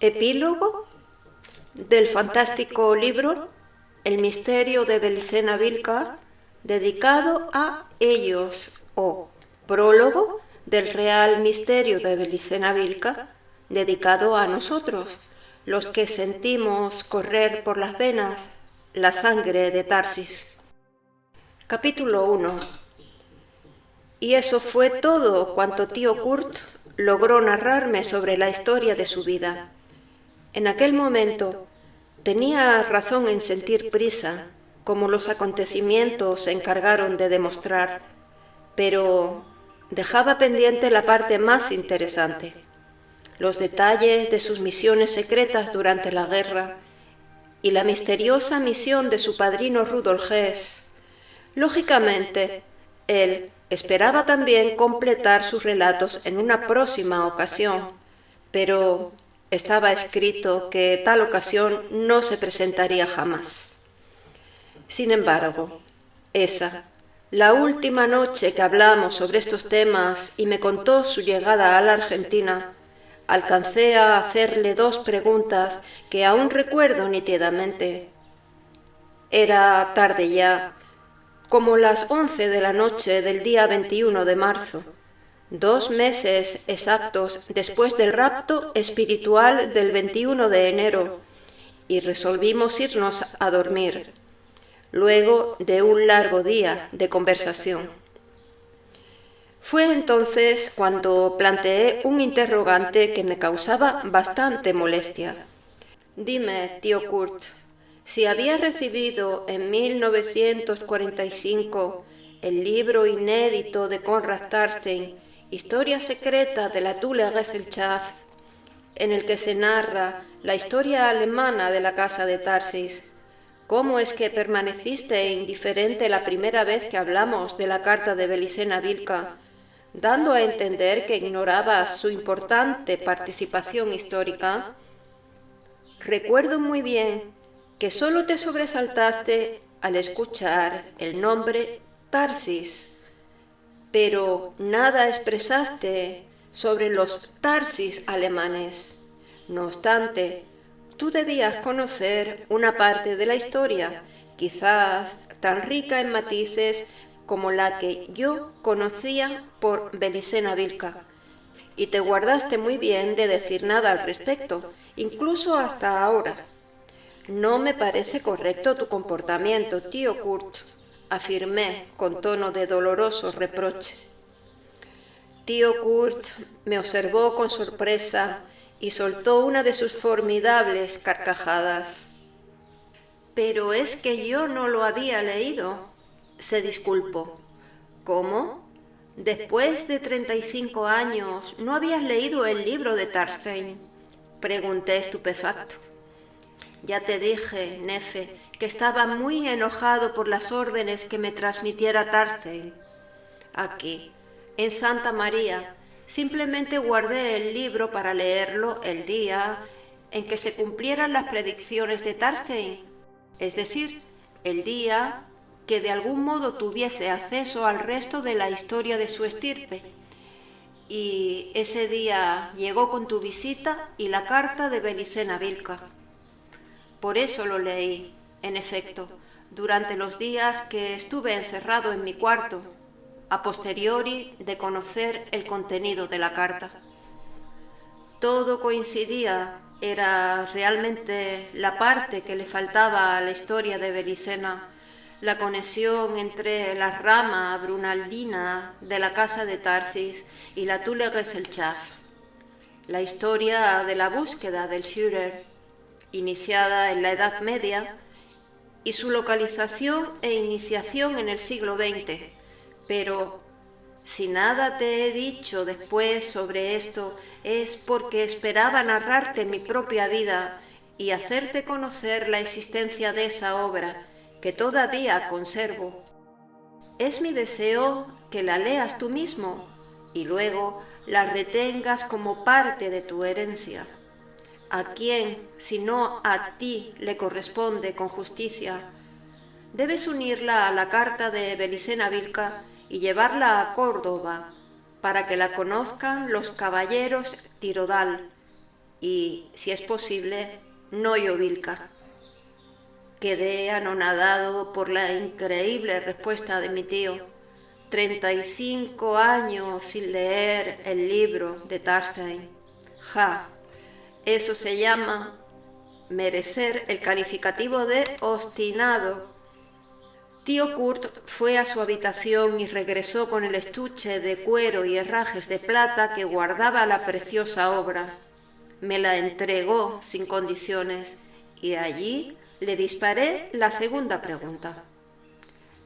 Epílogo del fantástico libro El misterio de Belicena Vilca, dedicado a ellos, o prólogo del real misterio de Belicena Vilca, dedicado a nosotros, los que sentimos correr por las venas la sangre de Tarsis. Capítulo 1. Y eso fue todo cuanto tío Kurt logró narrarme sobre la historia de su vida. En aquel momento tenía razón en sentir prisa, como los acontecimientos se encargaron de demostrar, pero dejaba pendiente la parte más interesante, los detalles de sus misiones secretas durante la guerra y la misteriosa misión de su padrino Rudolf Hess. Lógicamente, él esperaba también completar sus relatos en una próxima ocasión, pero estaba escrito que tal ocasión no se presentaría jamás. Sin embargo, la última noche que hablamos sobre estos temas y me contó su llegada a la Argentina, alcancé a hacerle dos preguntas que aún recuerdo nítidamente. Era tarde ya, como las 11 de la noche del día 21 de marzo, 2 meses exactos después del rapto espiritual del 21 de enero, y resolvimos irnos a dormir, luego de un largo día de conversación. Fue entonces cuando planteé un interrogante que me causaba bastante molestia. Dime, tío Kurt, si había recibido en 1945 el libro inédito de Konrad Tarstein, Historia secreta de la Thule-Gesellschaft, en el que se narra la historia alemana de la casa de Tarsis. ¿Cómo es que permaneciste indiferente la primera vez que hablamos de la carta de Belicena Vilca, dando a entender que ignorabas su importante participación histórica? Recuerdo muy bien que solo te sobresaltaste al escuchar el nombre Tarsis, pero nada expresaste sobre los Tarsis alemanes. No obstante, tú debías conocer una parte de la historia, quizás tan rica en matices como la que yo conocía por Belicena Vilca, y te guardaste muy bien de decir nada al respecto, incluso hasta ahora. No me parece correcto tu comportamiento, tío Kurt, afirmé con tono de doloroso reproche. Tío Kurt me observó con sorpresa y soltó una de sus formidables carcajadas. Pero es que yo no lo había leído, se disculpó. ¿Cómo? Después de 35 años, ¿no habías leído el libro de Tarstein?, pregunté estupefacto. Ya te dije, Nefe, que estaba muy enojado por las órdenes que me transmitiera Tarstein. Aquí, en Santa María, simplemente guardé el libro para leerlo el día en que se cumplieran las predicciones de Tarstein, es decir, el día que de algún modo tuviese acceso al resto de la historia de su estirpe. Y ese día llegó con tu visita y la carta de Belicena Vilca. Por eso lo leí, en efecto, durante los días que estuve encerrado en mi cuarto, a posteriori de conocer el contenido de la carta. Todo coincidía, era realmente la parte que le faltaba a la historia de Belicena, la conexión entre la rama brunaldina de la casa de Tarsis y la Thule-Gesellschaft, la historia de la búsqueda del Führer, iniciada en la Edad Media, y su localización e iniciación en el siglo XX. Pero si nada te he dicho después sobre esto es porque esperaba narrarte mi propia vida y hacerte conocer la existencia de esa obra que todavía conservo. Es mi deseo que la leas tú mismo y luego la retengas como parte de tu herencia. ¿A quién, si no a ti, le corresponde con justicia? Debes unirla a la carta de Belicena Vilca y llevarla a Córdoba, para que la conozcan los caballeros Tirodal, y, si es posible, Noyovilca. Quedé anonadado por la increíble respuesta de mi tío. 35 años sin leer el libro de Tarstein. Ja, eso se llama merecer el calificativo de obstinado. Tío Kurt fue a su habitación y regresó con el estuche de cuero y herrajes de plata que guardaba la preciosa obra. Me la entregó sin condiciones y allí le disparé la segunda pregunta.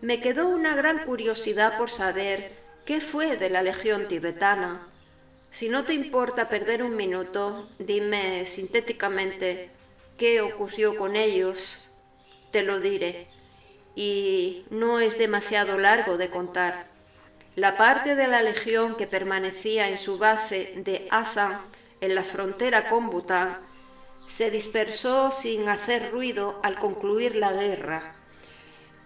Me quedó una gran curiosidad por saber qué fue de la Legión tibetana. Si no te importa perder un minuto, dime sintéticamente qué ocurrió con ellos. Te lo diré, y no es demasiado largo de contar. La parte de la Legión que permanecía en su base de Asan, en la frontera con Bután, se dispersó sin hacer ruido al concluir la guerra.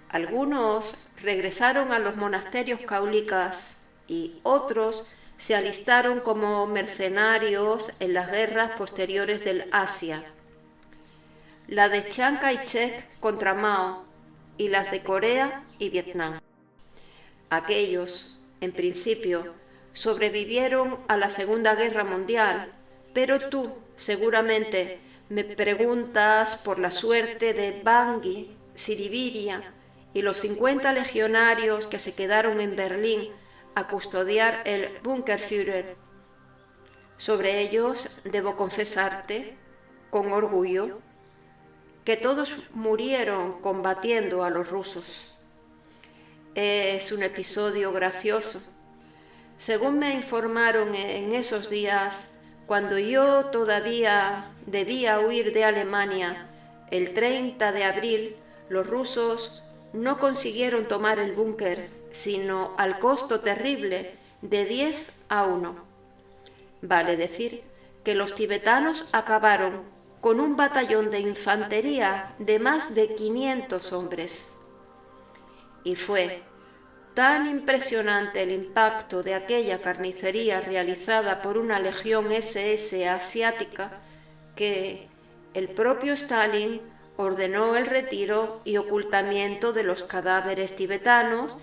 Algunos regresaron a los monasterios caulicas y otros se alistaron como mercenarios en las guerras posteriores del Asia. La de Chiang Kai-shek contra Mao y las de Corea y Vietnam. Aquellos, en principio, sobrevivieron a la Segunda Guerra Mundial, pero tú, seguramente, me preguntas por la suerte de Bangui, Siribiria y los 50 legionarios que se quedaron en Berlín a custodiar el Bunkerführer. Sobre ellos debo confesarte, con orgullo, que todos murieron combatiendo a los rusos. Es un episodio gracioso. Según me informaron en esos días, cuando yo todavía debía huir de Alemania, el 30 de abril, los rusos no consiguieron tomar el búnker, sino al costo terrible de 10-1. Vale decir que los tibetanos acabaron con un batallón de infantería de más de 500 hombres. Y fue tan impresionante el impacto de aquella carnicería realizada por una legión SS asiática que el propio Stalin ordenó el retiro y ocultamiento de los cadáveres tibetanos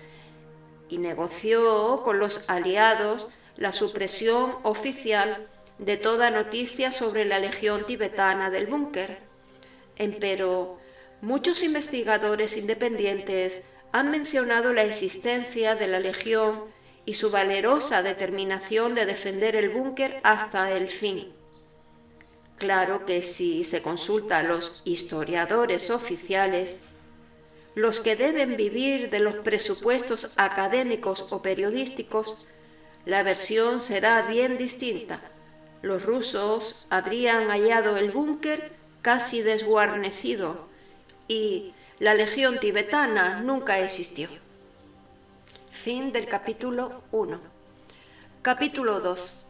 y negoció con los aliados la supresión oficial de toda noticia sobre la legión tibetana del búnker. Empero, muchos investigadores independientes han mencionado la existencia de la legión y su valerosa determinación de defender el búnker hasta el fin. Claro que si se consulta a los historiadores oficiales, los que deben vivir de los presupuestos académicos o periodísticos, la versión será bien distinta. Los rusos habrían hallado el búnker casi desguarnecido y la legión tibetana nunca existió. Fin del capítulo 1. Capítulo 2.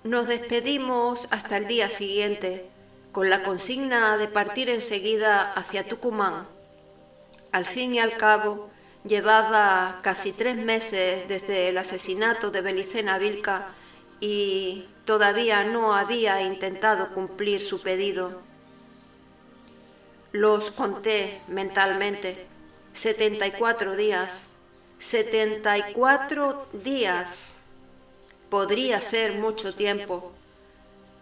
Nos despedimos hasta el día siguiente, con la consigna de partir enseguida hacia Tucumán. Al fin y al cabo, llevaba casi 3 meses desde el asesinato de Belicena Vilca y todavía no había intentado cumplir su pedido. Los conté mentalmente. 74 días. 74 días. Podría ser mucho tiempo.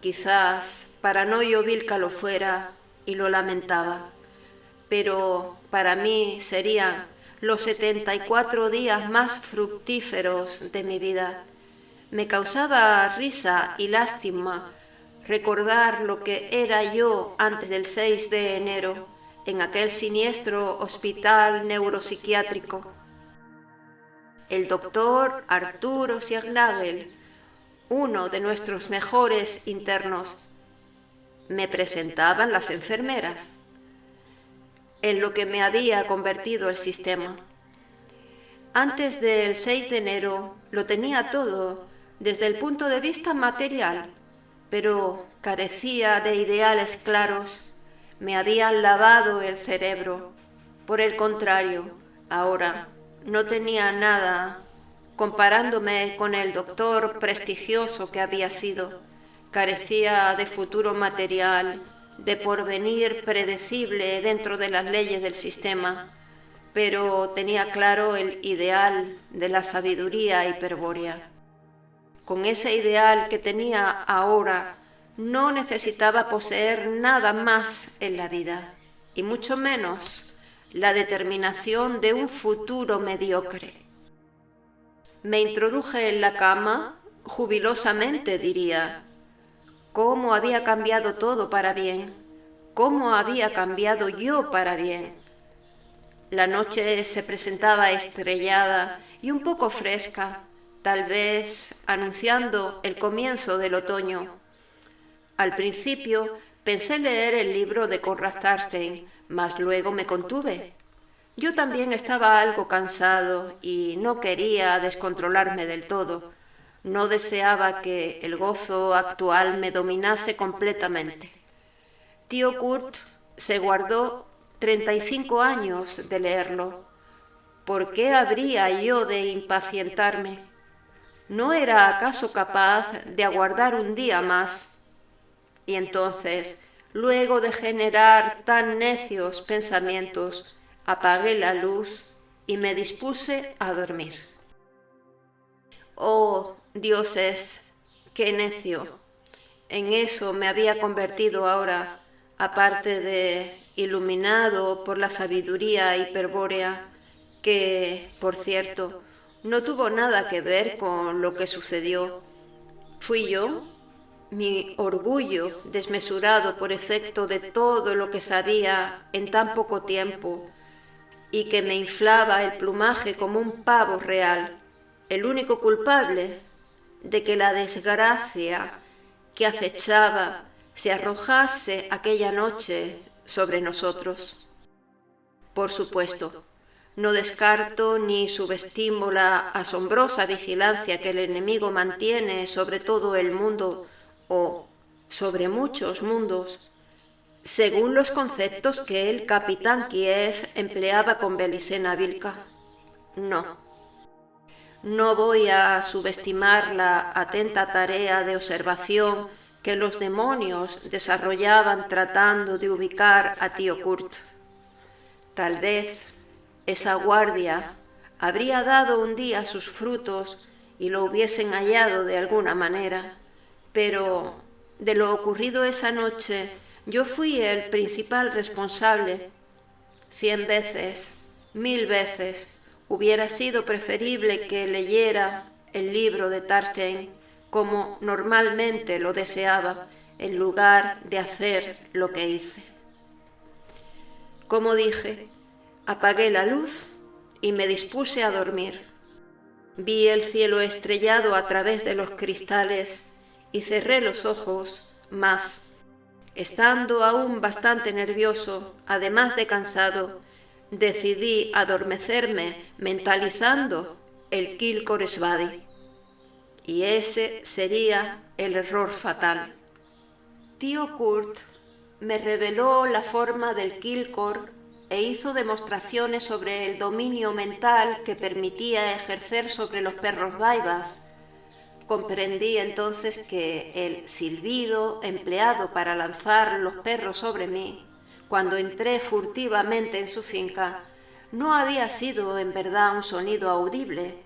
Quizás para Noyovilca lo fuera y lo lamentaba. Pero para mí serían los 74 días más fructíferos de mi vida. Me causaba risa y lástima recordar lo que era yo antes del 6 de enero, en aquel siniestro hospital neuropsiquiátrico. El doctor Arturo Signagel, uno de nuestros mejores internos, me presentaban las enfermeras, en lo que me había convertido el sistema. Antes del 6 de enero lo tenía todo desde el punto de vista material, pero carecía de ideales claros. Me habían lavado el cerebro. Por el contrario, ahora no tenía nada comparándome con el doctor prestigioso que había sido. carecía de futuro material, de porvenir predecible dentro de las leyes del sistema, pero tenía claro el ideal de la sabiduría hiperbórea. Con ese ideal que tenía ahora, no necesitaba poseer nada más en la vida, y mucho menos la determinación de un futuro mediocre. Me introduje en la cama, jubilosamente diría. ¿Cómo había cambiado todo para bien? ¿Cómo había cambiado yo para bien? La noche se presentaba estrellada y un poco fresca, tal vez anunciando el comienzo del otoño. Al principio pensé leer el libro de Konrad Tarstein, mas luego me contuve. Yo también estaba algo cansado y no quería descontrolarme del todo. No deseaba que el gozo actual me dominase completamente. Tío Kurt se guardó 35 años de leerlo. ¿Por qué habría yo de impacientarme? ¿No era acaso capaz de aguardar un día más? Y entonces, luego de generar tan necios pensamientos, apagué la luz y me dispuse a dormir. Oh, dioses, qué necio. En eso me había convertido ahora, aparte de iluminado por la sabiduría hiperbórea, que, por cierto, no tuvo nada que ver con lo que sucedió. Fui yo, mi orgullo desmesurado por efecto de todo lo que sabía en tan poco tiempo y que me inflaba el plumaje como un pavo real, el único culpable de que la desgracia que acechaba se arrojase aquella noche sobre nosotros. Por supuesto, no descarto ni subestimo la asombrosa vigilancia que el enemigo mantiene sobre todo el mundo o sobre muchos mundos, según los conceptos que el capitán Kiev empleaba con Belicena Vilca. No voy a subestimar la atenta tarea de observación que los demonios desarrollaban tratando de ubicar a tío Kurt. Tal vez esa guardia habría dado un día sus frutos y lo hubiesen hallado de alguna manera, pero de lo ocurrido esa noche yo fui el principal responsable. 100 veces, 1000 veces, hubiera sido preferible que leyera el libro de Tarstein como normalmente lo deseaba, en lugar de hacer lo que hice. Como dije, apagué la luz y me dispuse a dormir. Vi el cielo estrellado a través de los cristales y cerré los ojos, mas, estando aún bastante nervioso, además de cansado, decidí adormecerme mentalizando el Kilgore Svadi. Y ese sería el error fatal. Tío Kurt me reveló la forma del Kilgore e hizo demostraciones sobre el dominio mental que permitía ejercer sobre los perros vaivas. Comprendí entonces que el silbido empleado para lanzar los perros sobre mí, cuando entré furtivamente en su finca, no había sido en verdad un sonido audible.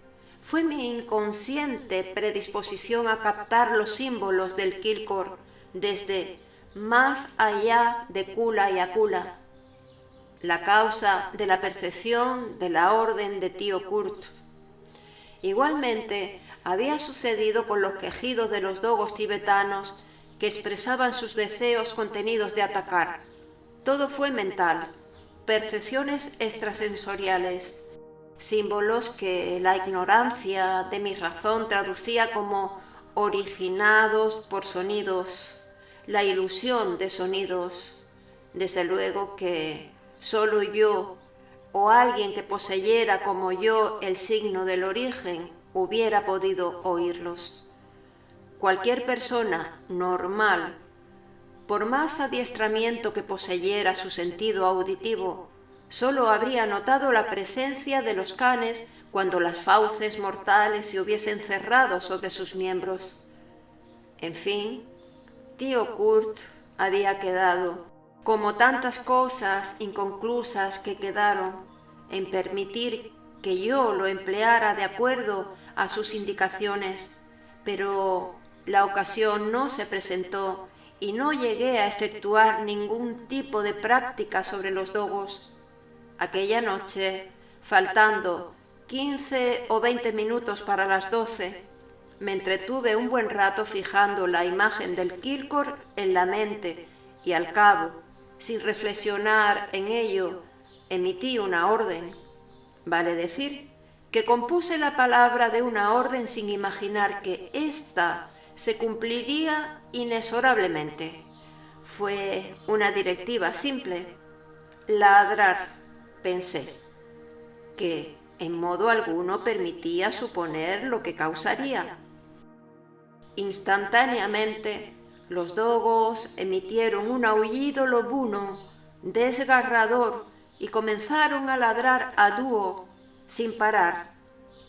Fue mi inconsciente predisposición a captar los símbolos del Kilgore desde más allá de Kula y Akula, la causa de la perfección de la orden de tío Kurt. Igualmente, había sucedido con los quejidos de los dogos tibetanos que expresaban sus deseos contenidos de atacar. Todo fue mental, percepciones extrasensoriales, símbolos que la ignorancia de mi razón traducía como originados por sonidos, la ilusión de sonidos. Desde luego que solo yo o alguien que poseyera como yo el signo del origen hubiera podido oírlos. Cualquier persona normal, por más adiestramiento que poseyera su sentido auditivo, solo habría notado la presencia de los canes cuando las fauces mortales se hubiesen cerrado sobre sus miembros. En fin, tío Kurt había quedado, como tantas cosas inconclusas que quedaron, en permitir que yo lo empleara de acuerdo a sus indicaciones, pero la ocasión no se presentó y no llegué a efectuar ningún tipo de práctica sobre los dogos. Aquella noche, faltando 15 o 20 minutos para las 12, me entretuve un buen rato fijando la imagen del Kilgore en la mente y al cabo, sin reflexionar en ello, emití una orden. Vale decir que compuse la palabra de una orden sin imaginar que ésta se cumpliría inexorablemente. Fue una directiva simple. Ladrar, pensé, que en modo alguno permitía suponer lo que causaría. Instantáneamente, los dogos emitieron un aullido lobuno, desgarrador, y comenzaron a ladrar a dúo, sin parar.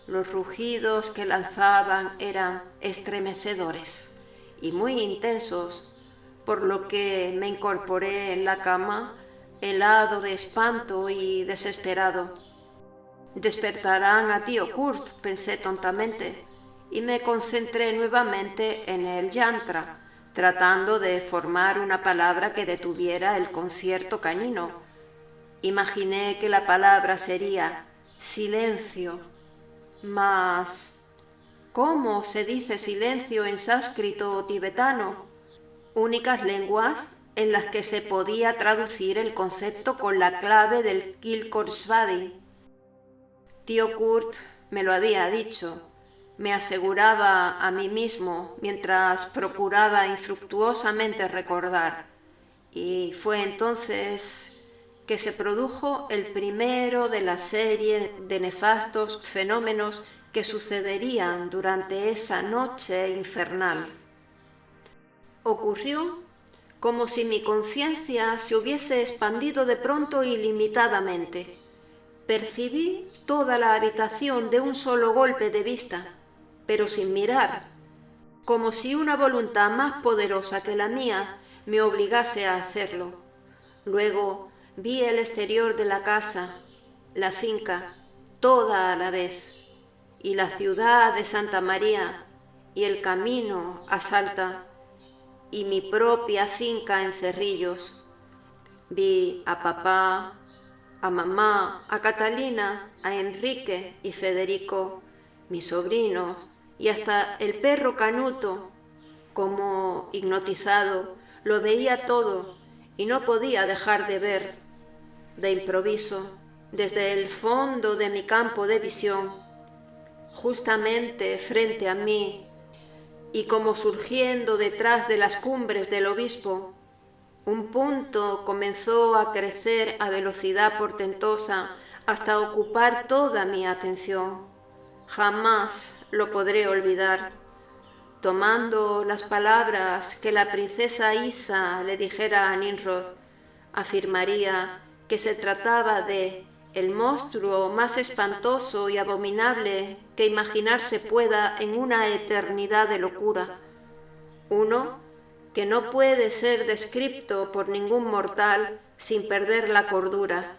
Los rugidos que lanzaban eran estremecedores y muy intensos, por lo que me incorporé en la cama, helado de espanto y desesperado. Despertarán a tío Kurt, pensé tontamente, y me concentré nuevamente en el yantra, tratando de formar una palabra que detuviera el concierto canino. Imaginé que la palabra sería silencio, mas ¿cómo se dice silencio en sánscrito o tibetano? Únicas lenguas en las que se podía traducir el concepto con la clave del Kilgore Svadi. Tío Kurt me lo había dicho, me aseguraba a mí mismo mientras procuraba infructuosamente recordar, y fue entonces que se produjo el primero de la serie de nefastos fenómenos que sucederían durante esa noche infernal. Ocurrió como si mi conciencia se hubiese expandido de pronto ilimitadamente. Percibí toda la habitación de un solo golpe de vista, pero sin mirar, como si una voluntad más poderosa que la mía me obligase a hacerlo. Luego vi el exterior de la casa, la finca, toda a la vez, y la ciudad de Santa María, y el camino a Salta, y mi propia finca en Cerrillos. Vi a papá, a mamá, a Catalina, a Enrique y Federico, mis sobrinos, y hasta el perro Canuto. Como hipnotizado, lo veía todo y no podía dejar de ver. De improviso, desde el fondo de mi campo de visión, justamente frente a mí, y como surgiendo detrás de las cumbres del obispo, un punto comenzó a crecer a velocidad portentosa hasta ocupar toda mi atención. Jamás lo podré olvidar. Tomando las palabras que la princesa Isa le dijera a Nimrod, afirmaría que se trataba de el monstruo más espantoso y abominable que imaginarse pueda en una eternidad de locura. Uno que no puede ser descrito por ningún mortal sin perder la cordura,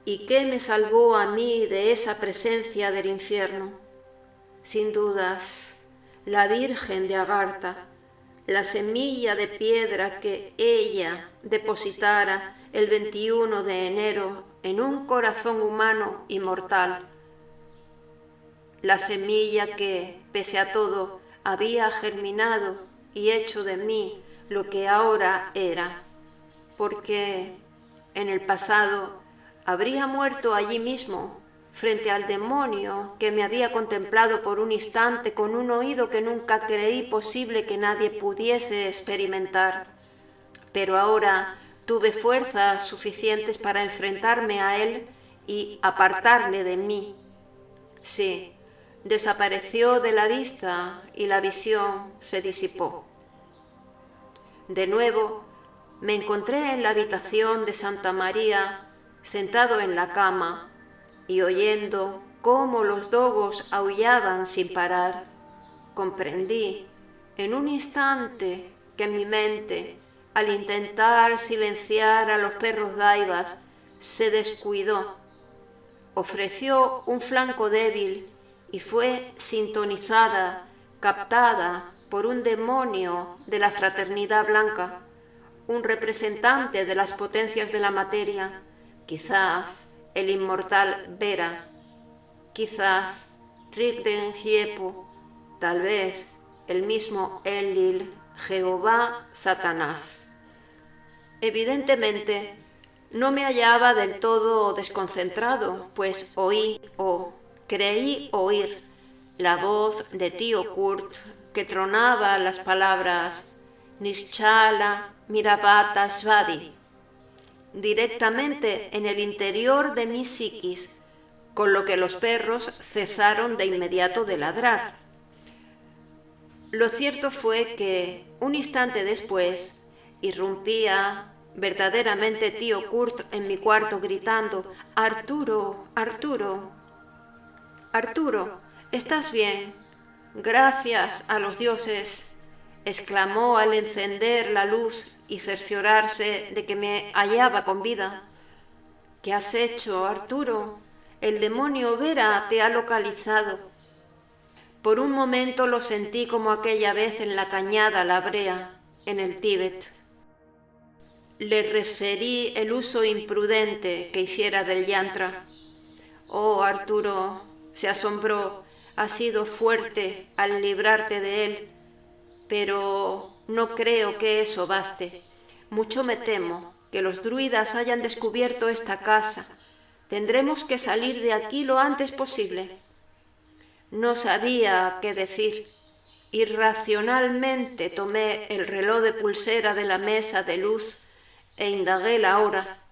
y que me salvó a mí de esa presencia del infierno. Sin dudas, la Virgen de Agartha, la semilla de piedra que ella depositara el 21 de enero en un corazón humano y mortal. La semilla que, pese a todo, había germinado y hecho de mí lo que ahora era, porque en el pasado habría muerto allí mismo, frente al demonio que me había contemplado por un instante con un oído que nunca creí posible que nadie pudiese experimentar. Pero ahora tuve fuerzas suficientes para enfrentarme a él y apartarle de mí. Sí, desapareció de la vista y la visión se disipó. De nuevo, me encontré en la habitación de Santa María, sentado en la cama y oyendo cómo los dogos aullaban sin parar. Comprendí en un instante que mi mente, al intentar silenciar a los perros daivas, se descuidó, ofreció un flanco débil y fue sintonizada, captada por un demonio de la fraternidad blanca, un representante de las potencias de la materia, quizás el inmortal Vera, quizás Rigden Hiepo, tal vez el mismo Enlil, Jehová, Satanás. Evidentemente, no me hallaba del todo desconcentrado, pues oí o creí oír la voz de tío Kurt que tronaba las palabras Nischala Miravata Svadi directamente en el interior de mi psiquis, con lo que los perros cesaron de inmediato de ladrar. Lo cierto fue que, un instante después, irrumpía verdaderamente tío Kurt en mi cuarto gritando: «Arturo, Arturo, Arturo, ¿estás bien? Gracias a los dioses», exclamó al encender la luz y cerciorarse de que me hallaba con vida. «¿Qué has hecho, Arturo? El demonio Vera te ha localizado». Por un momento lo sentí como aquella vez en la cañada La Brea, en el Tíbet. Le referí el uso imprudente que hiciera del yantra. «Oh, Arturo», se asombró, «has sido fuerte al librarte de él, pero no creo que eso baste. Mucho me temo que los druidas hayan descubierto esta casa. Tendremos que salir de aquí lo antes posible». No sabía qué decir. Irracionalmente tomé el reloj de pulsera de la mesa de luz e indagué la hora.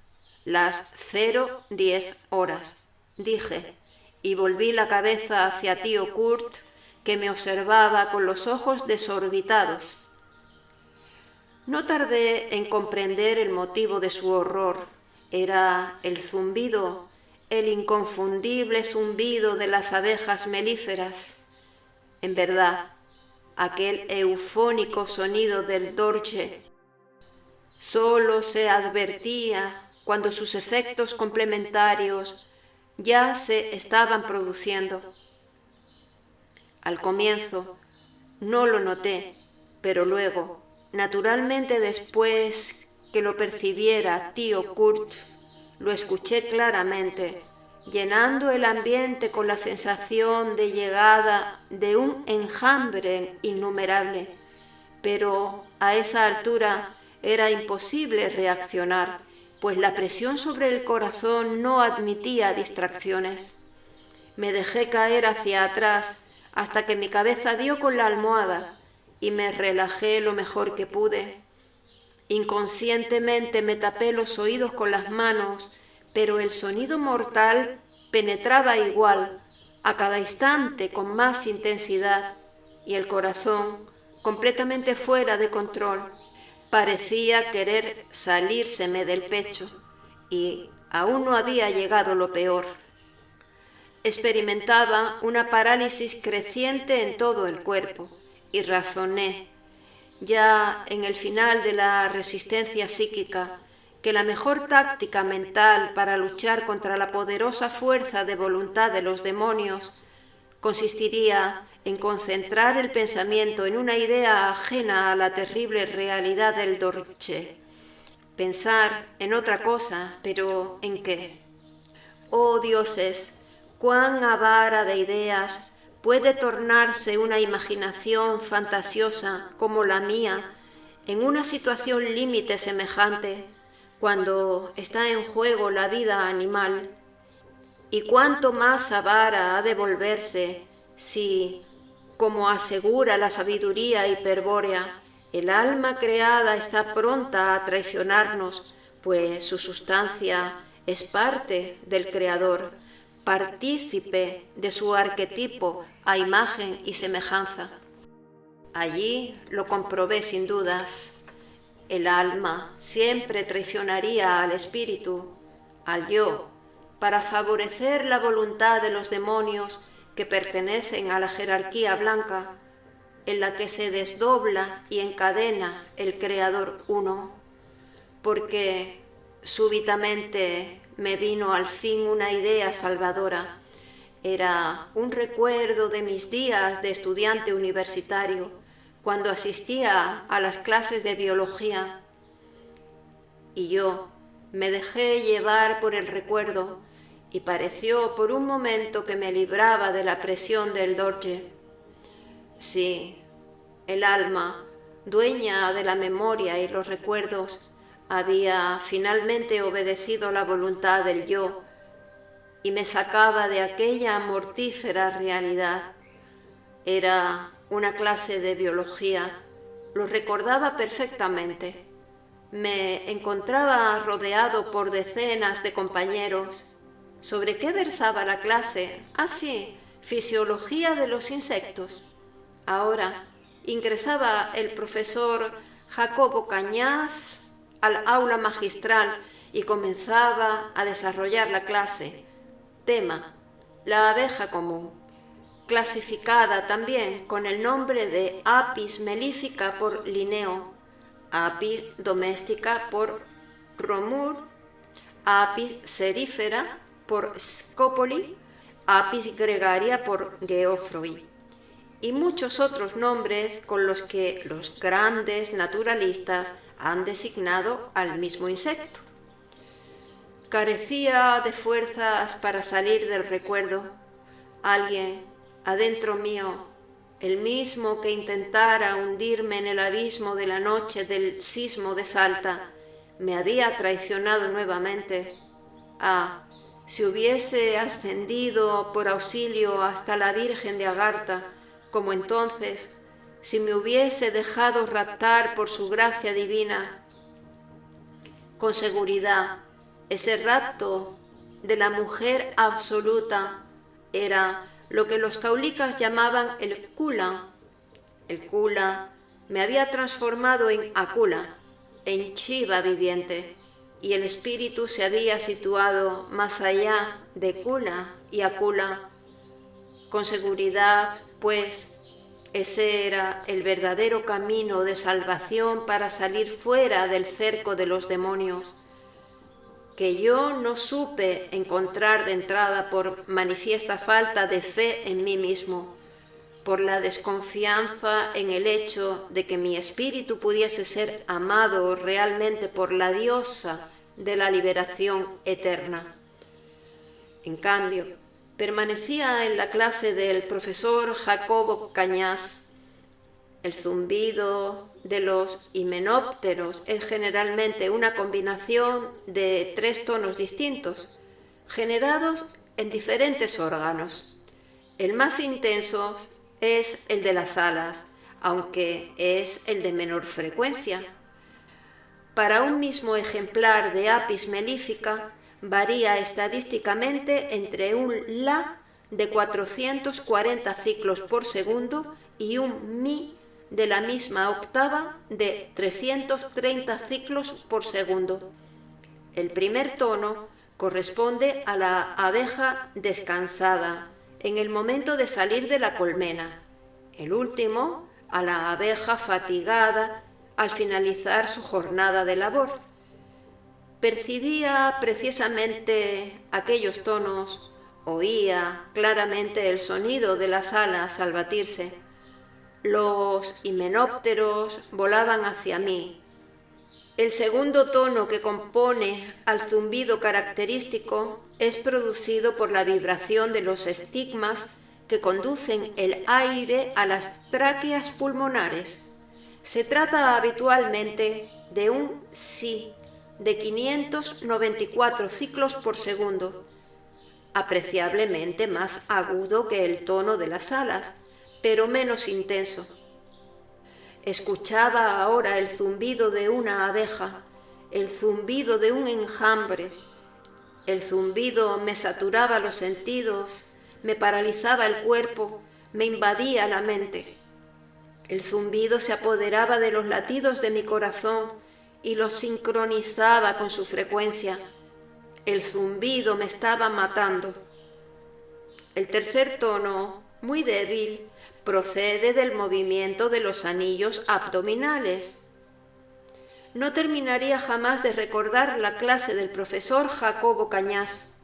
«Las 0:10 horas», dije, y volví la cabeza hacia tío Kurt, que me observaba con los ojos desorbitados. No tardé en comprender el motivo de su horror. Era el zumbido, el inconfundible zumbido de las abejas melíferas. En verdad, aquel eufónico sonido del dorche solo se advertía cuando sus efectos complementarios ya se estaban produciendo. Al comienzo no lo noté, pero luego, naturalmente después que lo percibiera tío Kurt, lo escuché claramente, llenando el ambiente con la sensación de llegada de un enjambre innumerable. Pero a esa altura era imposible reaccionar, pues la presión sobre el corazón no admitía distracciones. Me dejé caer hacia atrás hasta que mi cabeza dio con la almohada y me relajé lo mejor que pude. Inconscientemente me tapé los oídos con las manos, pero el sonido mortal penetraba igual, a cada instante con más intensidad, y el corazón, completamente fuera de control, parecía querer salírseme del pecho, y aún no había llegado lo peor. Experimentaba una parálisis creciente en todo el cuerpo, y razoné, ya en el final de la resistencia psíquica, que la mejor táctica mental para luchar contra la poderosa fuerza de voluntad de los demonios consistiría en concentrar el pensamiento en una idea ajena a la terrible realidad del dorche. Pensar en otra cosa, pero ¿en qué? Oh dioses, cuán avara de ideas puede tornarse una imaginación fantasiosa como la mía en una situación límite semejante, cuando está en juego la vida animal. Y cuánto más avara ha de volverse si, como asegura la sabiduría hiperbórea, el alma creada está pronta a traicionarnos, pues su sustancia es parte del Creador, partícipe de su arquetipo a imagen y semejanza. Allí lo comprobé sin dudas. El alma siempre traicionaría al espíritu, al yo, para favorecer la voluntad de los demonios que pertenecen a la jerarquía blanca. en la que se desdobla y encadena el Creador uno, porque súbitamente me vino al fin una idea salvadora. Era un recuerdo de mis días de estudiante universitario, cuando asistía a las clases de biología. Y yo me dejé llevar por el recuerdo y pareció por un momento que me libraba de la presión del Dorje. Sí, el alma, dueña de la memoria y los recuerdos, había finalmente obedecido la voluntad del yo y me sacaba de aquella mortífera realidad. Era una clase de biología, lo recordaba perfectamente. Me encontraba rodeado por decenas de compañeros. ¿Sobre qué versaba la clase? Ah, sí, fisiología de los insectos. Ahora ingresaba el profesor Jacobo Cañas al aula magistral y comenzaba a desarrollar la clase. Tema: la abeja común, clasificada también con el nombre de Apis mellifica por Linneo, Apis doméstica por Reaumur, Apis cerifera por Scopoli, Apis gregaria por Geoffroy, y muchos otros nombres con los que los grandes naturalistas han designado al mismo insecto. Carecía de fuerzas para salir del recuerdo. Alguien, adentro mío, el mismo que intentara hundirme en el abismo de la noche del sismo de Salta, me había traicionado nuevamente. Ah, si hubiese ascendido por auxilio hasta la Virgen de Agartha, como entonces, si me hubiese dejado raptar por su gracia divina. Con seguridad, ese rapto de la mujer absoluta era lo que los caulicas llamaban el kula. El kula me había transformado en akula, en chiva viviente, y el espíritu se había situado más allá de kula y akula. Con seguridad, pues, ese era el verdadero camino de salvación para salir fuera del cerco de los demonios, que yo no supe encontrar de entrada por manifiesta falta de fe en mí mismo, por la desconfianza en el hecho de que mi espíritu pudiese ser amado realmente por la diosa de la liberación eterna. En cambio, permanecía en la clase del profesor Jacobo Cañas. El zumbido de los himenópteros es generalmente una combinación de 3 tonos distintos, generados en diferentes órganos. El más intenso es el de las alas, aunque es el de menor frecuencia. Para un mismo ejemplar de Apis mellifica, varía estadísticamente entre un La de 440 ciclos por segundo y un Mi de la misma octava de 330 ciclos por segundo. El primer tono corresponde a la abeja descansada en el momento de salir de la colmena, el último a la abeja fatigada al finalizar su jornada de labor. Percibía precisamente aquellos tonos, oía claramente el sonido de las alas al batirse. Los himenópteros volaban hacia mí. El segundo tono que compone al zumbido característico es producido por la vibración de los estigmas que conducen el aire a las tráqueas pulmonares. Se trata habitualmente de un Si de 594 ciclos por segundo, apreciablemente más agudo que el tono de las alas, pero menos intenso. Escuchaba ahora el zumbido de una abeja, el zumbido de un enjambre. El zumbido me saturaba los sentidos, me paralizaba el cuerpo, me invadía la mente. El zumbido se apoderaba de los latidos de mi corazón y los sincronizaba con su frecuencia. El zumbido me estaba matando. El tercer tono, muy débil, procede del movimiento de los anillos abdominales. No terminaría jamás de recordar la clase del profesor Jacobo Cañas.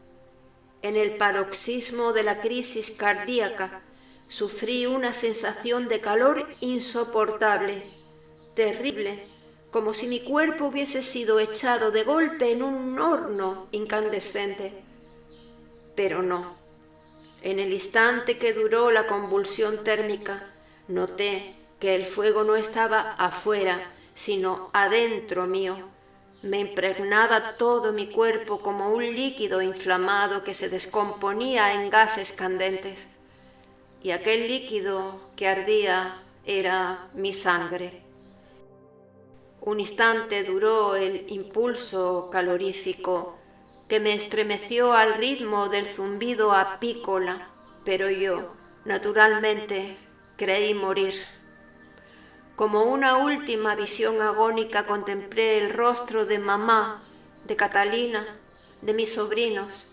En el paroxismo de la crisis cardíaca, sufrí una sensación de calor insoportable, terrible, como si mi cuerpo hubiese sido echado de golpe en un horno incandescente. Pero no. En el instante que duró la convulsión térmica, noté que el fuego no estaba afuera, sino adentro mío. Me impregnaba todo mi cuerpo como un líquido inflamado que se descomponía en gases candentes. Y aquel líquido que ardía era mi sangre. Un instante duró el impulso calorífico que me estremeció al ritmo del zumbido apícola, pero yo, naturalmente, creí morir. Como una última visión agónica contemplé el rostro de mamá, de Catalina, de mis sobrinos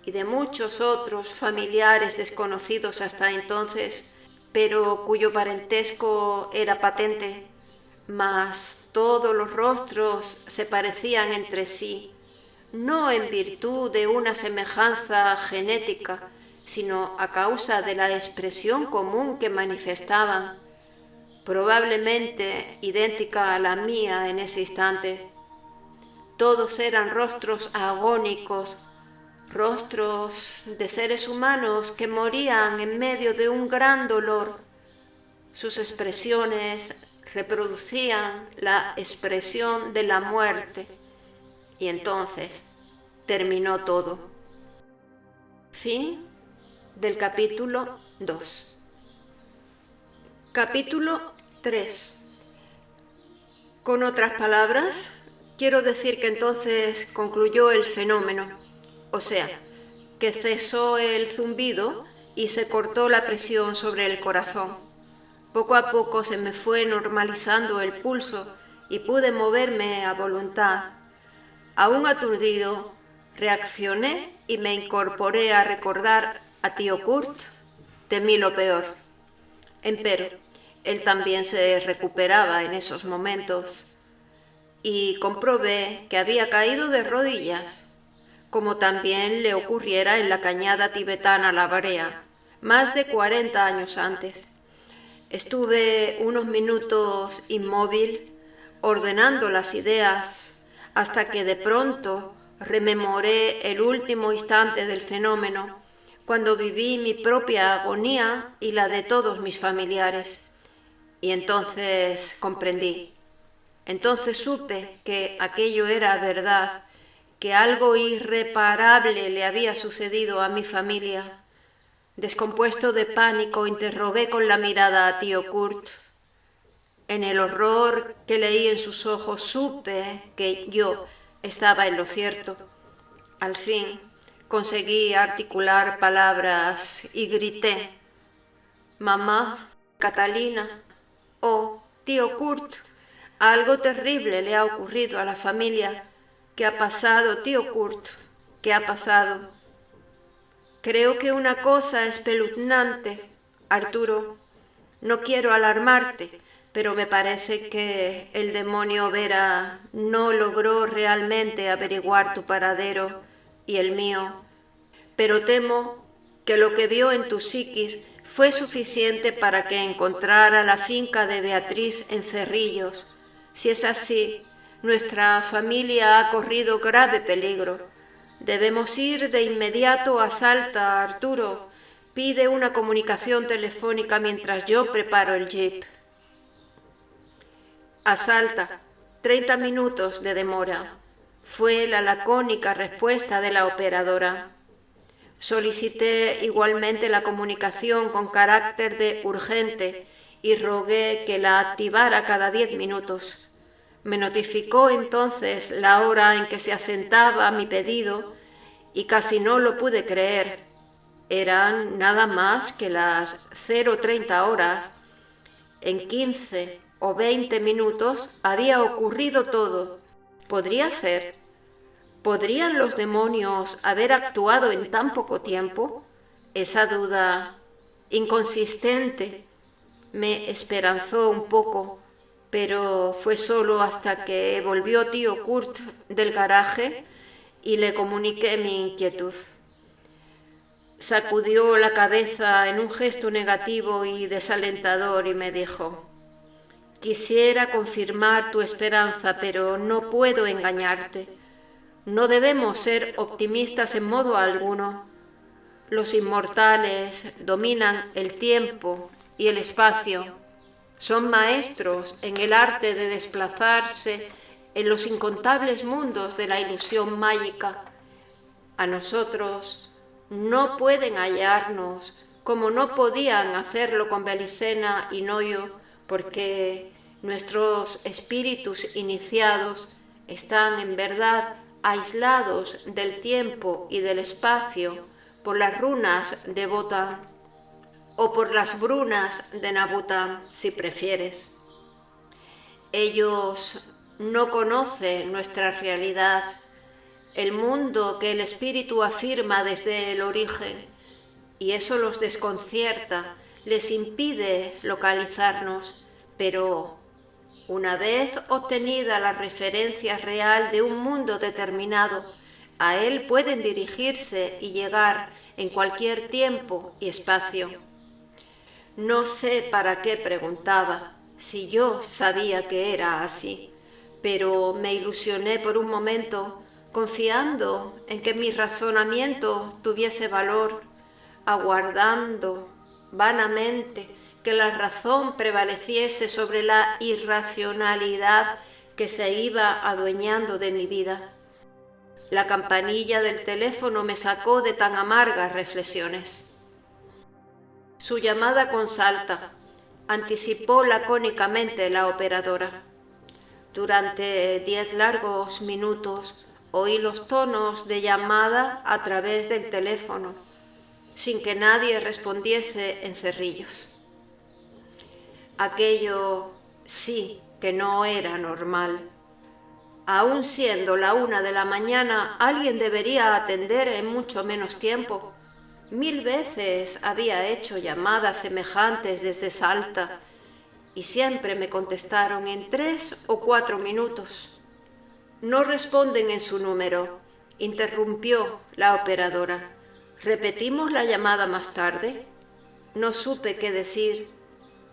y de muchos otros familiares desconocidos hasta entonces, pero cuyo parentesco era patente, mas todos los rostros se parecían entre sí, no en virtud de una semejanza genética, sino a causa de la expresión común que manifestaban, probablemente idéntica a la mía en ese instante. Todos eran rostros agónicos, rostros de seres humanos que morían en medio de un gran dolor. Sus expresiones reproducían la expresión de la muerte. Y entonces terminó todo. Fin del capítulo 2. Capítulo 3. Con otras palabras, quiero decir que entonces concluyó el fenómeno, o sea, que cesó el zumbido y se cortó la presión sobre el corazón. Poco a poco se me fue normalizando el pulso y pude moverme a voluntad. Aún aturdido, reaccioné y me incorporé a recordar a tío Kurt. Temí lo peor. Empero, él también se recuperaba en esos momentos y comprobé que había caído de rodillas, como también le ocurriera en la cañada tibetana La Brea, más de 40 años antes. Estuve unos minutos inmóvil, ordenando las ideas, hasta que de pronto rememoré el último instante del fenómeno, cuando viví mi propia agonía y la de todos mis familiares. Y entonces comprendí. Entonces supe que aquello era verdad, que algo irreparable le había sucedido a mi familia. Descompuesto de pánico, interrogué con la mirada a tío Kurt. En el horror que leí en sus ojos supe que yo estaba en lo cierto. Al fin conseguí articular palabras y grité: «Mamá, Catalina, oh, tío Kurt, algo terrible le ha ocurrido a la familia. ¿Qué ha pasado, tío Kurt? ¿Qué ha pasado?» «Creo que una cosa espeluznante, Arturo. No quiero alarmarte, pero me parece que el demonio Vera no logró realmente averiguar tu paradero y el mío, pero temo que lo que vio en tu psiquis fue suficiente para que encontrara la finca de Beatriz en Cerrillos. Si es así, nuestra familia ha corrido grave peligro. Debemos ir de inmediato a Salta, Arturo. Pide una comunicación telefónica mientras yo preparo el jeep». «A Salta, 30 minutos de demora», fue la lacónica respuesta de la operadora. Solicité igualmente la comunicación con carácter de urgente y rogué que la activara cada 10 minutos. Me notificó entonces la hora en que se asentaba mi pedido y casi no lo pude creer. Eran nada más que las 0:30 horas. En 15 o 20 minutos había ocurrido todo. ¿Podría ser? ¿Podrían los demonios haber actuado en tan poco tiempo? Esa duda inconsistente me esperanzó un poco, pero fue solo hasta que volvió tío Kurt del garaje y le comuniqué mi inquietud. Sacudió la cabeza en un gesto negativo y desalentador y me dijo: «Quisiera confirmar tu esperanza, pero no puedo engañarte. No debemos ser optimistas en modo alguno. Los inmortales dominan el tiempo y el espacio. Son maestros en el arte de desplazarse en los incontables mundos de la ilusión mágica. A nosotros no pueden hallarnos, como no podían hacerlo con Belicena y Noyo, porque nuestros espíritus iniciados están en verdad aislados del tiempo y del espacio por las runas de Botán, o por las brunas de Nabután, si prefieres. Ellos no conocen nuestra realidad, el mundo que el espíritu afirma desde el origen, y eso los desconcierta, les impide localizarnos, pero una vez obtenida la referencia real de un mundo determinado, a él pueden dirigirse y llegar en cualquier tiempo y espacio. No sé para qué preguntaba, si yo sabía que era así, pero me ilusioné por un momento, confiando en que mi razonamiento tuviese valor, aguardando vanamente que la razón prevaleciese sobre la irracionalidad que se iba adueñando de mi vida. La campanilla del teléfono me sacó de tan amargas reflexiones. Su llamada consalta, anticipó lacónicamente la operadora. Durante 10 largos minutos oí los tonos de llamada a través del teléfono, sin que nadie respondiese en Cerrillos. Aquello sí que no era normal. Aun siendo la 1 de la mañana, alguien debería atender en mucho menos tiempo. 1000 veces había hecho llamadas semejantes desde Salta y siempre me contestaron en 3 o 4 minutos. No responden en su número, interrumpió la operadora. ¿Repetimos la llamada más tarde? No supe qué decir.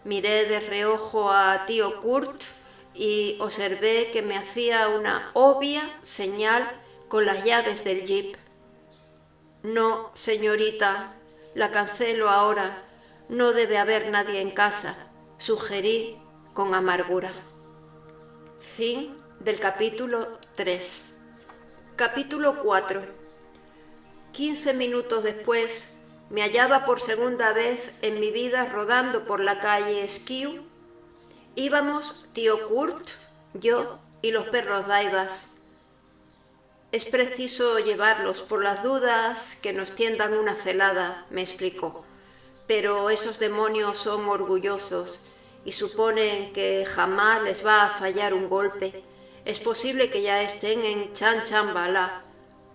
Miré de reojo a tío Kurt y observé que me hacía una obvia señal con las llaves del jeep. No, señorita, la cancelo ahora. No debe haber nadie en casa, sugerí con amargura. Fin del capítulo 3. Capítulo 4. 15 minutos después, me hallaba por segunda vez en mi vida rodando por la calle Esquiu. Íbamos tío Kurt, yo y los perros Daibas. Es preciso llevarlos por las dudas que nos tiendan una celada, me explicó. Pero esos demonios son orgullosos y suponen que jamás les va a fallar un golpe. Es posible que ya estén en Chanchanbalá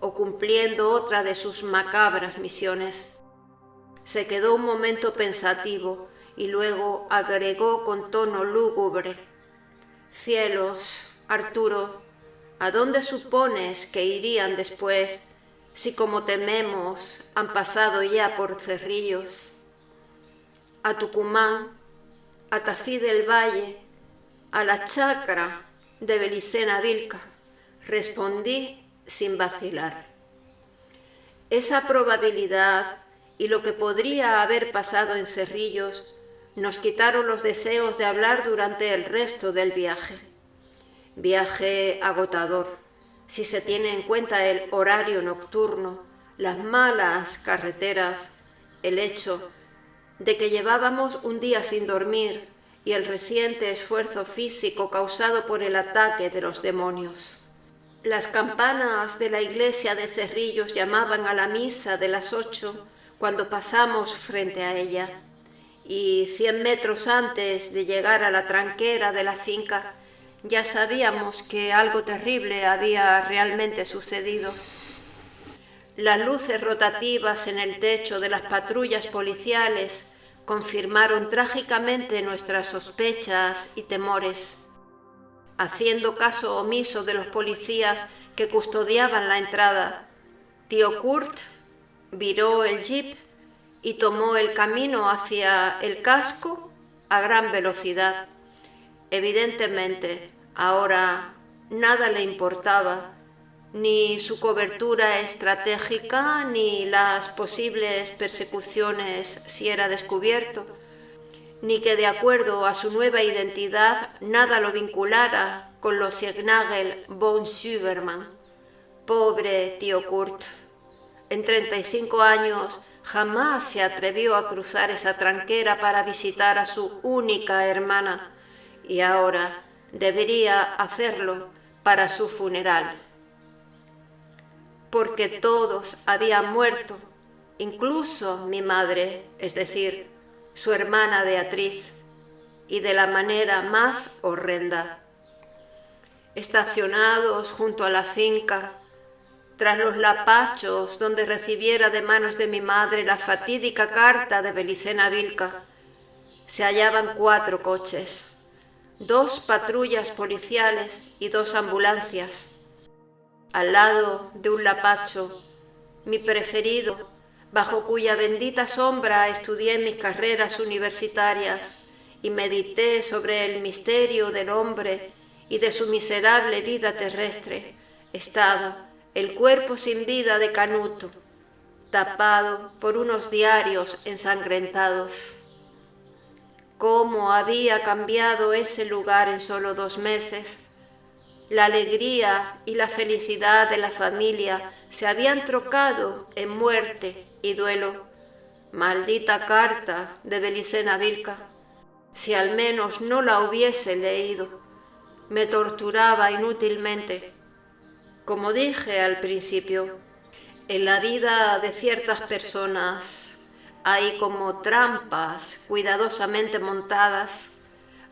o cumpliendo otra de sus macabras misiones. Se quedó un momento pensativo y luego agregó con tono lúgubre: «Cielos, Arturo, ¿a dónde supones que irían después, si como tememos han pasado ya por Cerrillos? A Tucumán, a Tafí del Valle, a la chacra de Belicena Vilca», respondí sin vacilar. Esa probabilidad y lo que podría haber pasado en Cerrillos nos quitaron los deseos de hablar durante el resto del viaje. Viaje agotador, si se tiene en cuenta el horario nocturno, las malas carreteras, el hecho de que llevábamos un día sin dormir y el reciente esfuerzo físico causado por el ataque de los demonios. Las campanas de la iglesia de Cerrillos llamaban a la misa de las 8 cuando pasamos frente a ella, y 100 metros antes de llegar a la tranquera de la finca ya sabíamos que algo terrible había realmente sucedido. Las luces rotativas en el techo de las patrullas policiales confirmaron trágicamente nuestras sospechas y temores. Haciendo caso omiso de los policías que custodiaban la entrada, tío Kurt viró el jeep y tomó el camino hacia el casco a gran velocidad. Evidentemente, ahora nada le importaba, ni su cobertura estratégica, ni las posibles persecuciones si era descubierto, ni que de acuerdo a su nueva identidad nada lo vinculara con los Signagel von Schübermann. Pobre tío Kurt. En 35 años jamás se atrevió a cruzar esa tranquera para visitar a su única hermana, y ahora debería hacerlo para su funeral. Porque todos habían muerto, incluso mi madre, es decir, su hermana Beatriz, y de la manera más horrenda. Estacionados junto a la finca, tras los lapachos donde recibiera de manos de mi madre la fatídica carta de Belicena Vilca, se hallaban 4 coches, 2 patrullas policiales y 2 ambulancias. Al lado de un lapacho, mi preferido, bajo cuya bendita sombra estudié mis carreras universitarias y medité sobre el misterio del hombre y de su miserable vida terrestre, estaba el cuerpo sin vida de Canuto, tapado por unos diarios ensangrentados. ¿Cómo había cambiado ese lugar en solo 2 meses? La alegría y la felicidad de la familia se habían trocado en muerte y duelo. Maldita carta de Belicena Vilca. Si al menos no la hubiese leído, me torturaba inútilmente. Como dije al principio, en la vida de ciertas personas hay como trampas cuidadosamente montadas.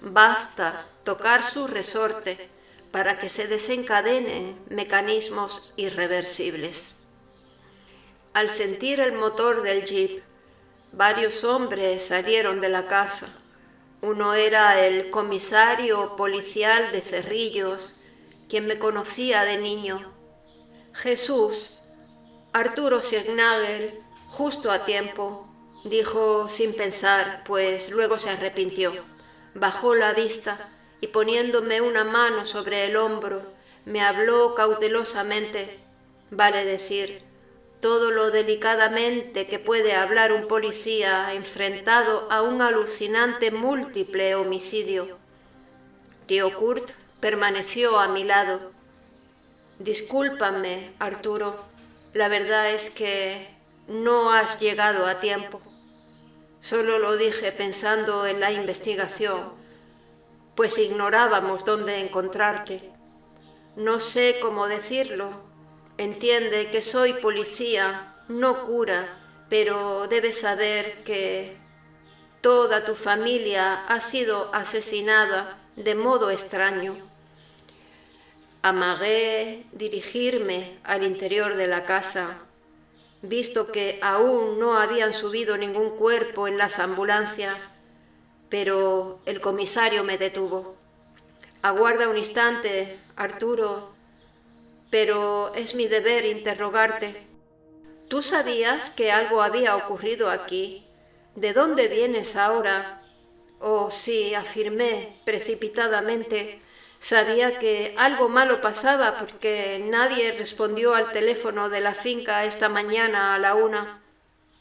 Basta tocar su resorte para que se desencadenen mecanismos irreversibles. Al sentir el motor del jeep, varios hombres salieron de la casa. Uno era el comisario policial de Cerrillos, quien me conocía de niño. Jesús, Arturo Signagel, justo a tiempo, dijo sin pensar, pues luego se arrepintió. Bajó la vista y poniéndome una mano sobre el hombro, me habló cautelosamente, vale decir, todo lo delicadamente que puede hablar un policía enfrentado a un alucinante múltiple homicidio. Tío Kurt permaneció a mi lado. Discúlpame, Arturo, la verdad es que no has llegado a tiempo. Solo lo dije pensando en la investigación, pues ignorábamos dónde encontrarte. No sé cómo decirlo. Entiende que soy policía, no cura, pero debes saber que toda tu familia ha sido asesinada de modo extraño. Amagué dirigirme al interior de la casa, visto que aún no habían subido ningún cuerpo en las ambulancias, pero el comisario me detuvo. Aguarda un instante, Arturo, pero es mi deber interrogarte. ¿Tú sabías que algo había ocurrido aquí? ¿De dónde vienes ahora? Oh, sí, afirmé precipitadamente. Sabía que algo malo pasaba porque nadie respondió al teléfono de la finca esta mañana a la 1.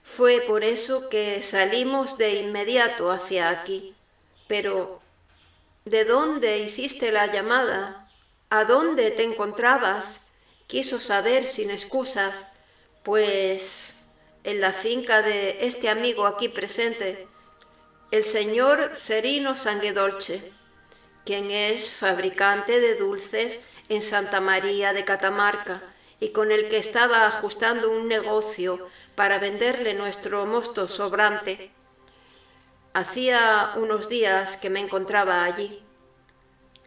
Fue por eso que salimos de inmediato hacia aquí. Pero, ¿de dónde hiciste la llamada? ¿A dónde te encontrabas? Quiso saber sin excusas, pues en la finca de este amigo aquí presente, el señor Cerino Sanguedolce, quien es fabricante de dulces en Santa María de Catamarca y con el que estaba ajustando un negocio para venderle nuestro mosto sobrante. Hacía unos días que me encontraba allí.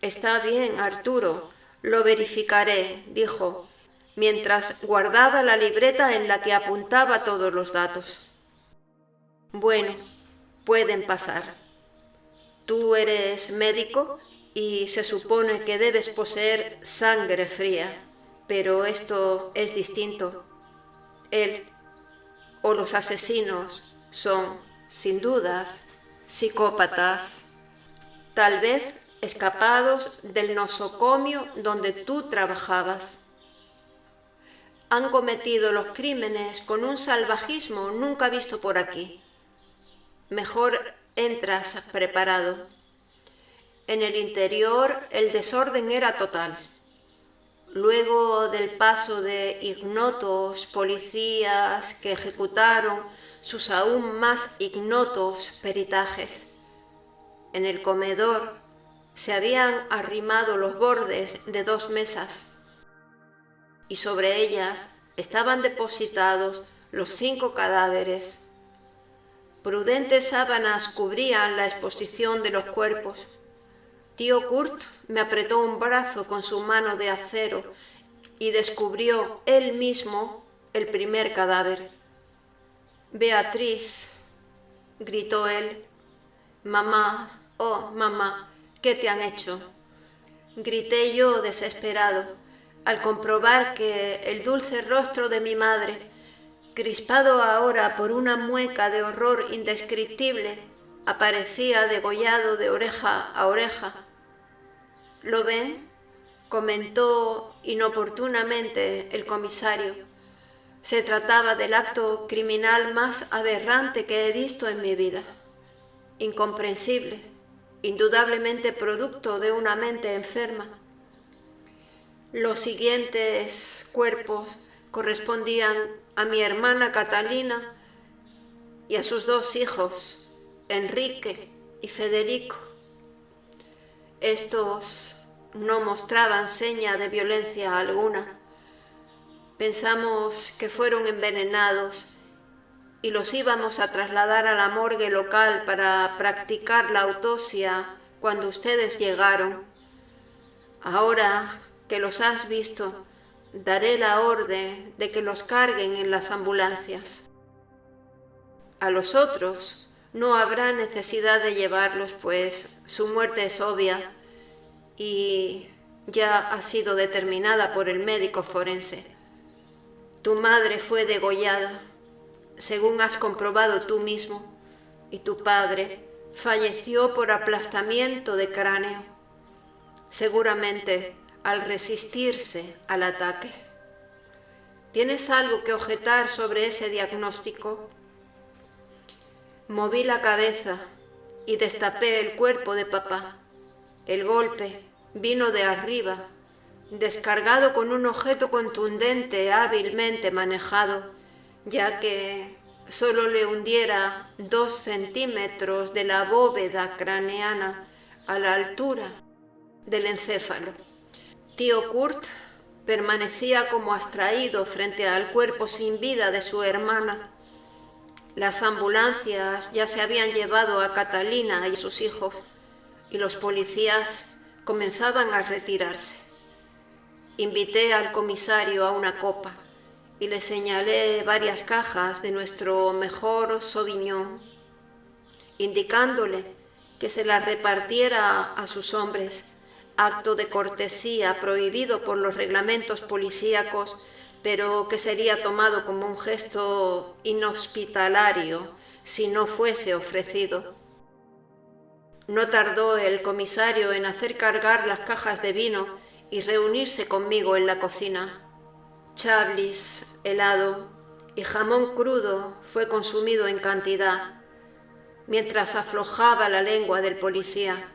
Está bien, Arturo, lo verificaré, dijo, mientras guardaba la libreta en la que apuntaba todos los datos. Bueno, pueden pasar. Tú eres médico y se supone que debes poseer sangre fría, pero esto es distinto. Él o los asesinos son, sin dudas, psicópatas, tal vez escapados del nosocomio donde tú trabajabas. Han cometido los crímenes con un salvajismo nunca visto por aquí. Mejor entras preparado. En el interior el desorden era total. Luego del paso de ignotos policías que ejecutaron sus aún más ignotos peritajes. En el comedor se habían arrimado los bordes de 2 mesas y sobre ellas estaban depositados los 5 cadáveres. Prudentes sábanas cubrían la exposición de los cuerpos. Tío Kurt me apretó un brazo con su mano de acero y descubrió él mismo el primer cadáver. «Beatriz», gritó él. «Mamá, oh mamá, ¿qué te han hecho?», grité yo desesperado, al comprobar que el dulce rostro de mi madre, crispado ahora por una mueca de horror indescriptible, aparecía degollado de oreja a oreja. «¿Lo ven?», comentó inoportunamente el comisario. Se trataba del acto criminal más aberrante que he visto en mi vida. Incomprensible, indudablemente producto de una mente enferma. Los siguientes cuerpos correspondían a mi hermana Catalina y a sus 2 hijos, Enrique y Federico. Estos no mostraban seña de violencia alguna. Pensamos que fueron envenenados y los íbamos a trasladar a la morgue local para practicar la autopsia cuando ustedes llegaron. Ahora que los has visto, daré la orden de que los carguen en las ambulancias. A los otros no habrá necesidad de llevarlos, pues su muerte es obvia y ya ha sido determinada por el médico forense. Tu madre fue degollada, según has comprobado tú mismo, y tu padre falleció por aplastamiento de cráneo, seguramente al resistirse al ataque. ¿Tienes algo que objetar sobre ese diagnóstico? Moví la cabeza y destapé el cuerpo de papá. El golpe vino de arriba, descargado con un objeto contundente hábilmente manejado, ya que solo le hundiera 2 centímetros de la bóveda craneana a la altura del encéfalo. Tío Kurt permanecía como abstraído frente al cuerpo sin vida de su hermana. Las ambulancias ya se habían llevado a Catalina y sus hijos, y los policías comenzaban a retirarse. Invité al comisario a una copa y le señalé varias cajas de nuestro mejor Sauvignon, indicándole que se las repartiera a sus hombres, acto de cortesía prohibido por los reglamentos policíacos, pero que sería tomado como un gesto inhospitalario si no fuese ofrecido. No tardó el comisario en hacer cargar las cajas de vino y reunirse conmigo en la cocina. Chablis, helado y jamón crudo fue consumido en cantidad, mientras aflojaba la lengua del policía.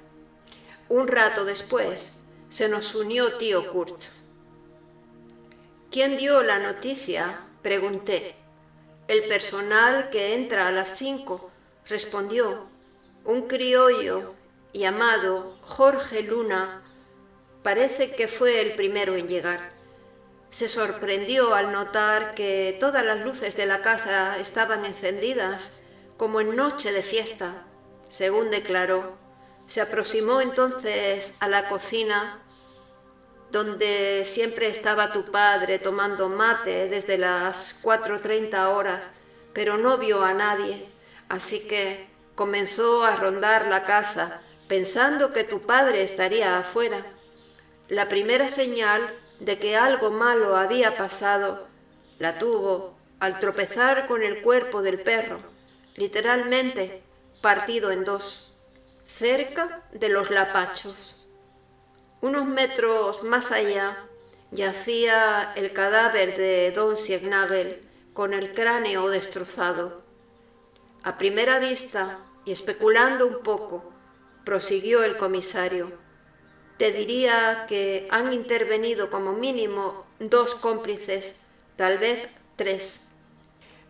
Un rato después se nos unió tío Kurt. ¿Quién dio la noticia?, pregunté. El personal que entra a las 5, respondió. Un criollo llamado Jorge Luna parece que fue el primero en llegar. Se sorprendió al notar que todas las luces de la casa estaban encendidas, como en noche de fiesta, según declaró. Se aproximó entonces a la cocina, donde siempre estaba tu padre tomando mate desde las 4:30 horas, pero no vio a nadie, así que comenzó a rondar la casa, pensando que tu padre estaría afuera. La primera señal de que algo malo había pasado la tuvo al tropezar con el cuerpo del perro, literalmente partido en dos, cerca de los lapachos. Unos metros más allá yacía el cadáver de don Siegnagel con el cráneo destrozado. A primera vista, y especulando un poco, prosiguió el comisario, te diría que han intervenido como mínimo 2 cómplices, tal vez 3.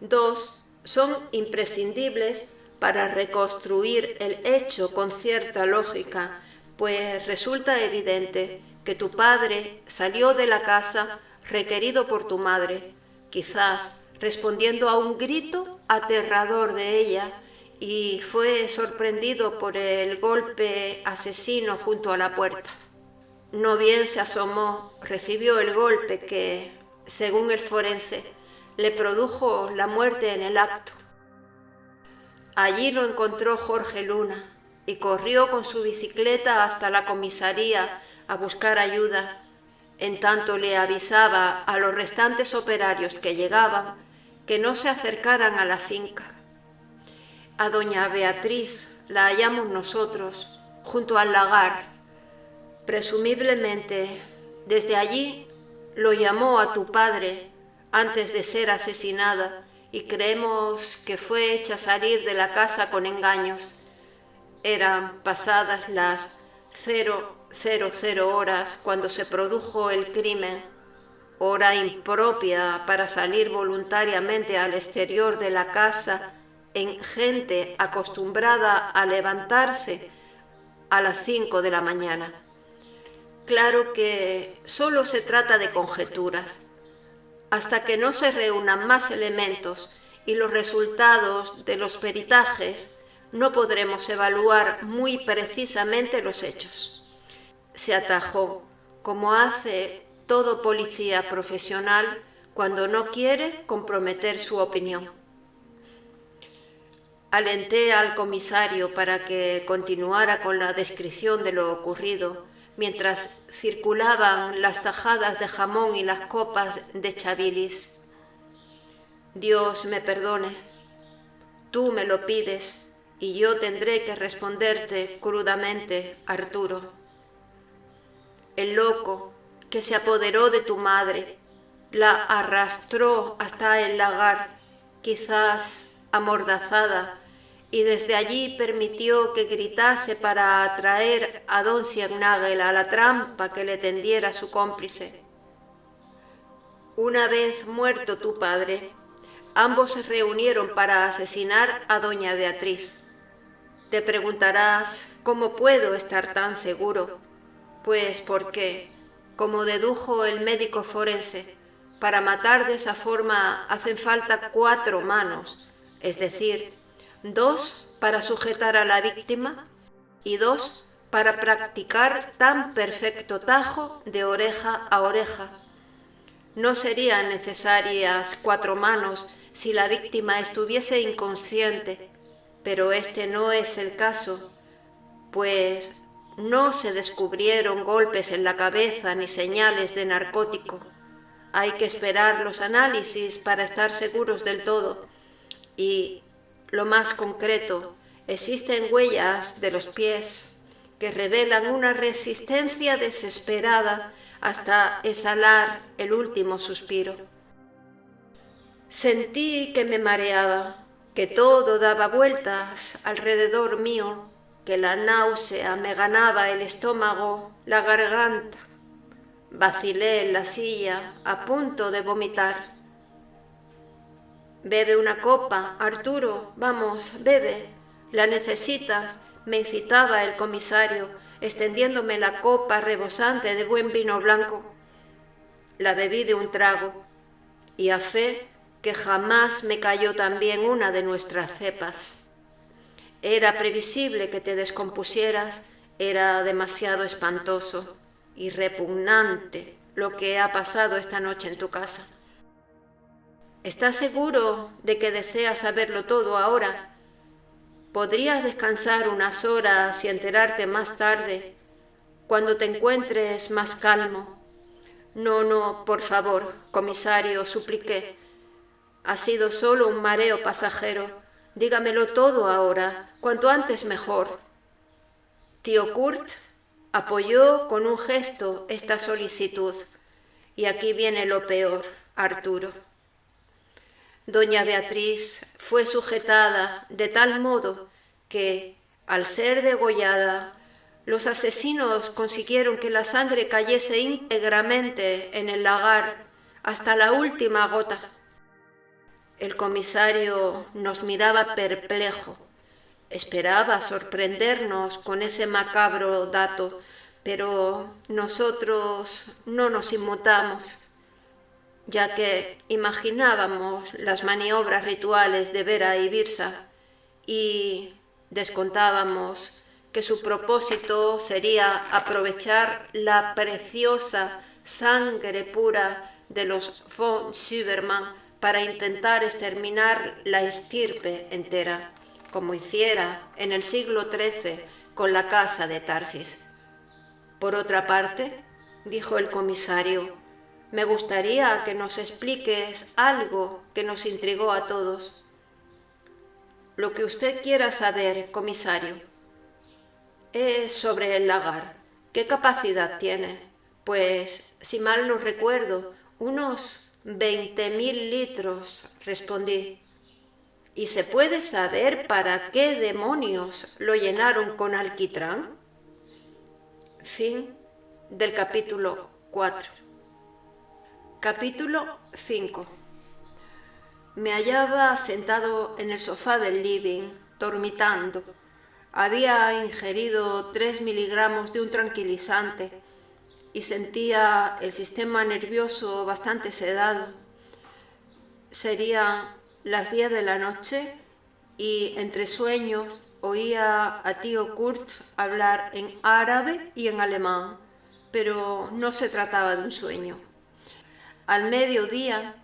2 son imprescindibles para reconstruir el hecho con cierta lógica, pues resulta evidente que tu padre salió de la casa requerido por tu madre, quizás respondiendo a un grito aterrador de ella, y fue sorprendido por el golpe asesino junto a la puerta. No bien se asomó, recibió el golpe que, según el forense, le produjo la muerte en el acto. Allí lo encontró Jorge Luna y corrió con su bicicleta hasta la comisaría a buscar ayuda. En tanto le avisaba a los restantes operarios que llegaban que no se acercaran a la finca. A doña Beatriz la hallamos nosotros, junto al lagar. Presumiblemente, desde allí lo llamó a tu padre antes de ser asesinada y creemos que fue hecha salir de la casa con engaños. Eran pasadas las 000 horas cuando se produjo el crimen, hora impropia para salir voluntariamente al exterior de la casa en gente acostumbrada a levantarse a las 5 de la mañana. Claro que solo se trata de conjeturas. Hasta que no se reúnan más elementos y los resultados de los peritajes, no podremos evaluar muy precisamente los hechos. Se atajó, como hace todo policía profesional cuando no quiere comprometer su opinión. Alenté al comisario para que continuara con la descripción de lo ocurrido, mientras circulaban las tajadas de jamón y las copas de chabilis. Dios me perdone, tú me lo pides y yo tendré que responderte crudamente, Arturo. El loco que se apoderó de tu madre la arrastró hasta el lagar, quizás amordazada, y desde allí permitió que gritase para atraer a don Siegnagel a la trampa que le tendiera su cómplice. Una vez muerto tu padre, ambos se reunieron para asesinar a doña Beatriz. Te preguntarás cómo puedo estar tan seguro, pues porque, como dedujo el médico forense, para matar de esa forma hacen falta 4 manos, es decir, 2 para sujetar a la víctima y 2 para practicar tan perfecto tajo de oreja a oreja. No serían necesarias 4 manos si la víctima estuviese inconsciente, pero este no es el caso, pues no se descubrieron golpes en la cabeza ni señales de narcótico. Hay que esperar los análisis para estar seguros del todo. Y, lo más concreto, existen huellas de los pies que revelan una resistencia desesperada hasta exhalar el último suspiro. Sentí que me mareaba, que todo daba vueltas alrededor mío, que la náusea me ganaba el estómago, la garganta. Vacilé en la silla, a punto de vomitar. Bebe una copa, Arturo, vamos, bebe. La necesitas, me incitaba el comisario, extendiéndome la copa rebosante de buen vino blanco. La bebí de un trago, y a fe que jamás me cayó tan bien una de nuestras cepas. Era previsible que te descompusieras, era demasiado espantoso y repugnante lo que ha pasado esta noche en tu casa. ¿Estás seguro de que deseas saberlo todo ahora? Podrías descansar unas horas y enterarte más tarde, cuando te encuentres más calmo. No, no, por favor, comisario, supliqué. Ha sido solo un mareo pasajero. Dígamelo todo ahora, cuanto antes mejor. Tío Kurt apoyó con un gesto esta solicitud. Y aquí viene lo peor, Arturo. Doña Beatriz fue sujetada de tal modo que, al ser degollada, los asesinos consiguieron que la sangre cayese íntegramente en el lagar hasta la última gota. El comisario nos miraba perplejo. Esperaba sorprendernos con ese macabro dato, pero nosotros no nos inmutamos, ya que imaginábamos las maniobras rituales de Vera y Birsa y descontábamos que su propósito sería aprovechar la preciosa sangre pura de los von Silbermann para intentar exterminar la estirpe entera, como hiciera en el siglo XIII con la casa de Tarsis. Por otra parte, dijo el comisario, me gustaría que nos expliques algo que nos intrigó a todos. Lo que usted quiera saber, comisario, es sobre el lagar. ¿Qué capacidad tiene? Pues, si mal no recuerdo, unos 20.000 litros, respondí. ¿Y se puede saber para qué demonios lo llenaron con alquitrán? Fin del capítulo 4. Capítulo 5. Me hallaba sentado en el sofá del living, dormitando. Había ingerido 3 miligramos de un tranquilizante y sentía el sistema nervioso bastante sedado. Serían las 10 de la noche y entre sueños oía a tío Kurt hablar en árabe y en alemán, pero no se trataba de un sueño. Al mediodía,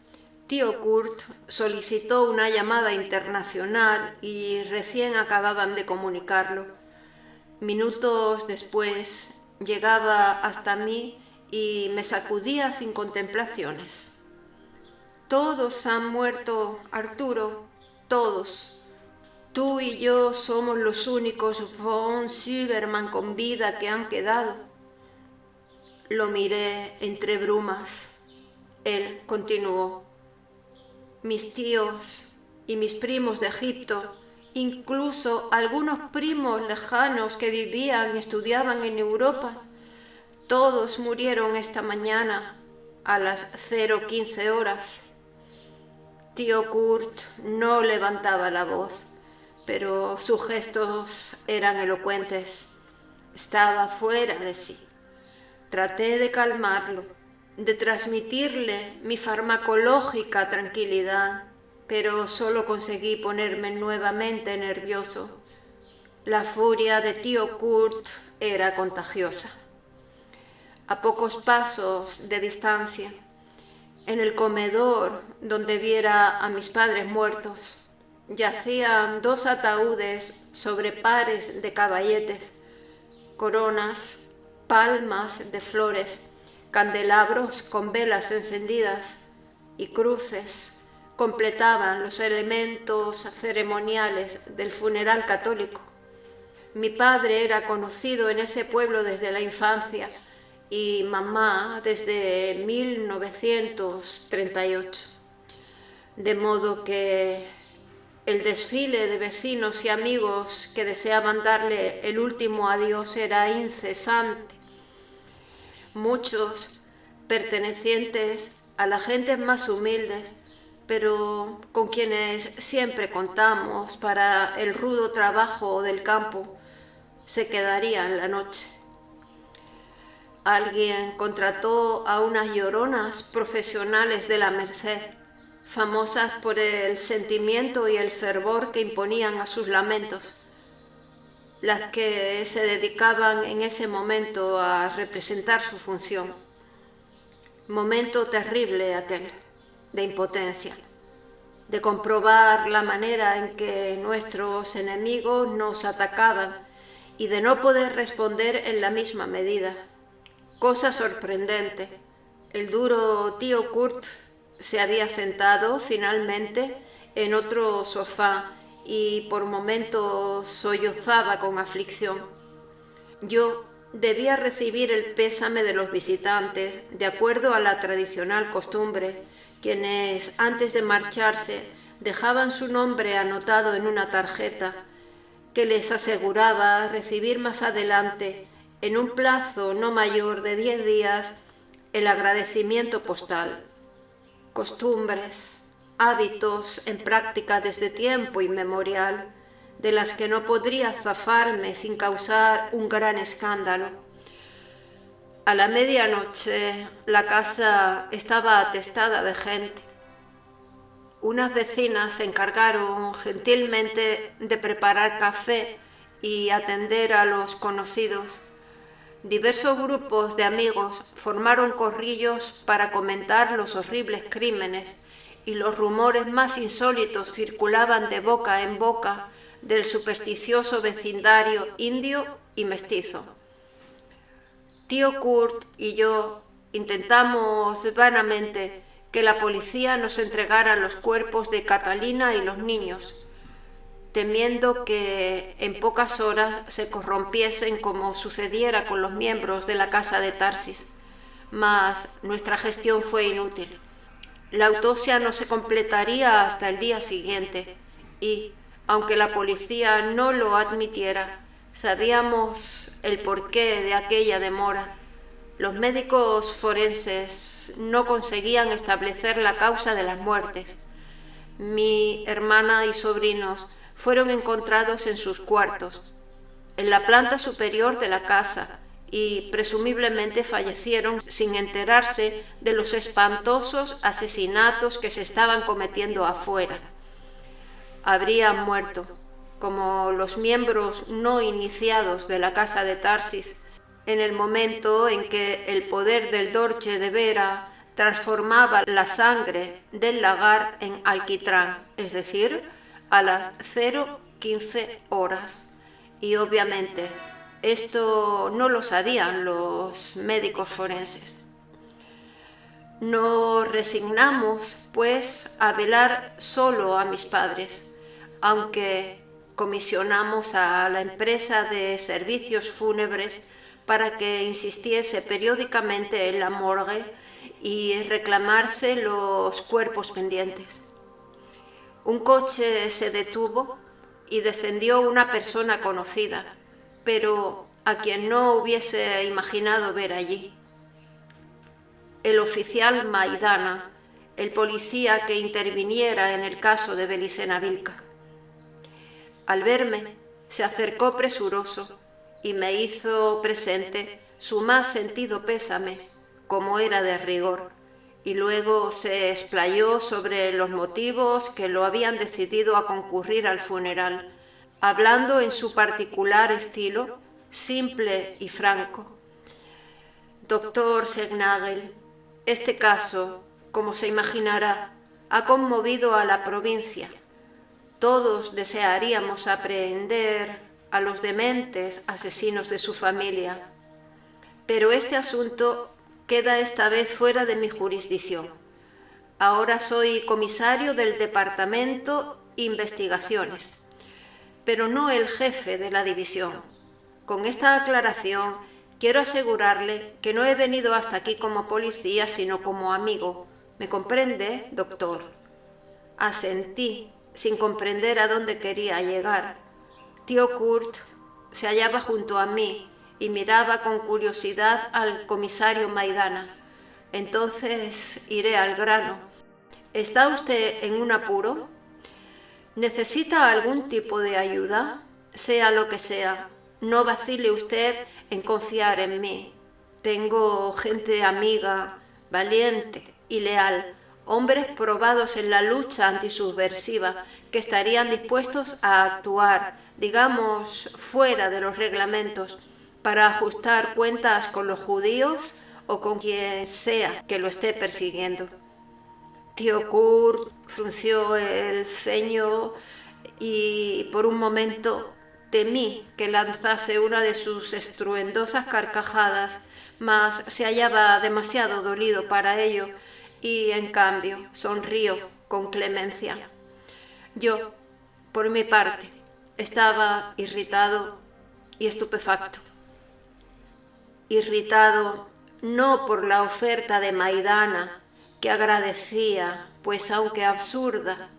tío Kurt solicitó una llamada internacional y recién acababan de comunicarlo. Minutos después llegaba hasta mí y me sacudía sin contemplaciones. Todos han muerto, Arturo, todos. Tú y yo somos los únicos von Silbermann con vida que han quedado. Lo miré entre brumas. Él continuó. Mis tíos y mis primos de Egipto, incluso algunos primos lejanos que vivían y estudiaban en Europa, todos murieron esta mañana a las 0:15 horas. Tío Kurt no levantaba la voz, pero sus gestos eran elocuentes. Estaba fuera de sí. Traté de calmarlo, de transmitirle mi farmacológica tranquilidad, pero solo conseguí ponerme nuevamente nervioso. La furia de tío Kurt era contagiosa. A pocos pasos de distancia, en el comedor donde viera a mis padres muertos, yacían 2 ataúdes sobre pares de caballetes, coronas, palmas de flores, candelabros con velas encendidas y cruces completaban los elementos ceremoniales del funeral católico. Mi padre era conocido en ese pueblo desde la infancia y mamá desde 1938. De modo que el desfile de vecinos y amigos que deseaban darle el último adiós era incesante. Muchos pertenecientes a las gentes más humildes, pero con quienes siempre contamos para el rudo trabajo del campo, se quedarían la noche. Alguien contrató a unas lloronas profesionales de la Merced, famosas por el sentimiento y el fervor que imponían a sus lamentos, las que se dedicaban en ese momento a representar su función. Momento terrible aquel, de impotencia. de comprobar la manera en que nuestros enemigos nos atacaban y de no poder responder en la misma medida. Cosa sorprendente, el duro tío Kurt se había sentado finalmente en otro sofá y por momentos sollozaba con aflicción. Yo debía recibir el pésame de los visitantes, de acuerdo a la tradicional costumbre, quienes antes de marcharse dejaban su nombre anotado en una tarjeta que les aseguraba recibir más adelante, en un plazo no mayor de 10 días, el agradecimiento postal. Costumbres, hábitos en práctica desde tiempo inmemorial, de las que no podría zafarme sin causar un gran escándalo. A la medianoche la casa estaba atestada de gente. Unas vecinas se encargaron gentilmente de preparar café y atender a los conocidos. Diversos grupos de amigos formaron corrillos para comentar los horribles crímenes y los rumores más insólitos circulaban de boca en boca del supersticioso vecindario indio y mestizo. Tío Kurt y yo intentamos vanamente que la policía nos entregara los cuerpos de Catalina y los niños, temiendo que en pocas horas se corrompiesen como sucediera con los miembros de la casa de Tarsis. Mas nuestra gestión fue inútil. La autopsia no se completaría hasta el día siguiente y, aunque la policía no lo admitiera, sabíamos el porqué de aquella demora. Los médicos forenses no conseguían establecer la causa de las muertes. Mi hermana y sobrinos fueron encontrados en sus cuartos, en la planta superior de la casa, y presumiblemente fallecieron sin enterarse de los espantosos asesinatos que se estaban cometiendo afuera. Habrían muerto, como los miembros no iniciados de la casa de Tarsis, en el momento en que el poder del Dolce de Vera transformaba la sangre del lagar en alquitrán, es decir, a las 0:15 horas. Y obviamente esto no lo sabían los médicos forenses. Nos resignamos, pues, a velar solo a mis padres, aunque comisionamos a la empresa de servicios fúnebres para que insistiese periódicamente en la morgue y reclamarse los cuerpos pendientes. Un coche se detuvo y descendió una persona conocida, pero a quien no hubiese imaginado ver allí. El oficial Maidana, el policía que interviniera en el caso de Belicena Vilca. Al verme, se acercó presuroso y me hizo presente su más sentido pésame, como era de rigor, y luego se explayó sobre los motivos que lo habían decidido a concurrir al funeral, hablando en su particular estilo, simple y franco. Doctor Segnagel, este caso, como se imaginará, ha conmovido a la provincia. Todos desearíamos aprehender a los dementes asesinos de su familia, pero este asunto queda esta vez fuera de mi jurisdicción. Ahora soy comisario del Departamento Investigaciones, pero no el jefe de la división. Con esta aclaración, quiero asegurarle que no he venido hasta aquí como policía, sino como amigo. ¿Me comprende, doctor? Asentí, sin comprender a dónde quería llegar. Tío Kurt se hallaba junto a mí y miraba con curiosidad al comisario Maidana. Entonces iré al grano. ¿Está usted en un apuro? ¿Necesita algún tipo de ayuda? Sea lo que sea, no vacile usted en confiar en mí. Tengo gente amiga, valiente y leal, hombres probados en la lucha antisubversiva que estarían dispuestos a actuar, digamos, fuera de los reglamentos, para ajustar cuentas con los judíos o con quien sea que lo esté persiguiendo. Tío Kurt frunció el ceño y por un momento temí que lanzase una de sus estruendosas carcajadas, mas se hallaba demasiado dolido para ello y, en cambio, sonrió con clemencia. Yo, por mi parte, estaba irritado y estupefacto. Irritado no por la oferta de Maidana, que agradecía, pues aunque absurda,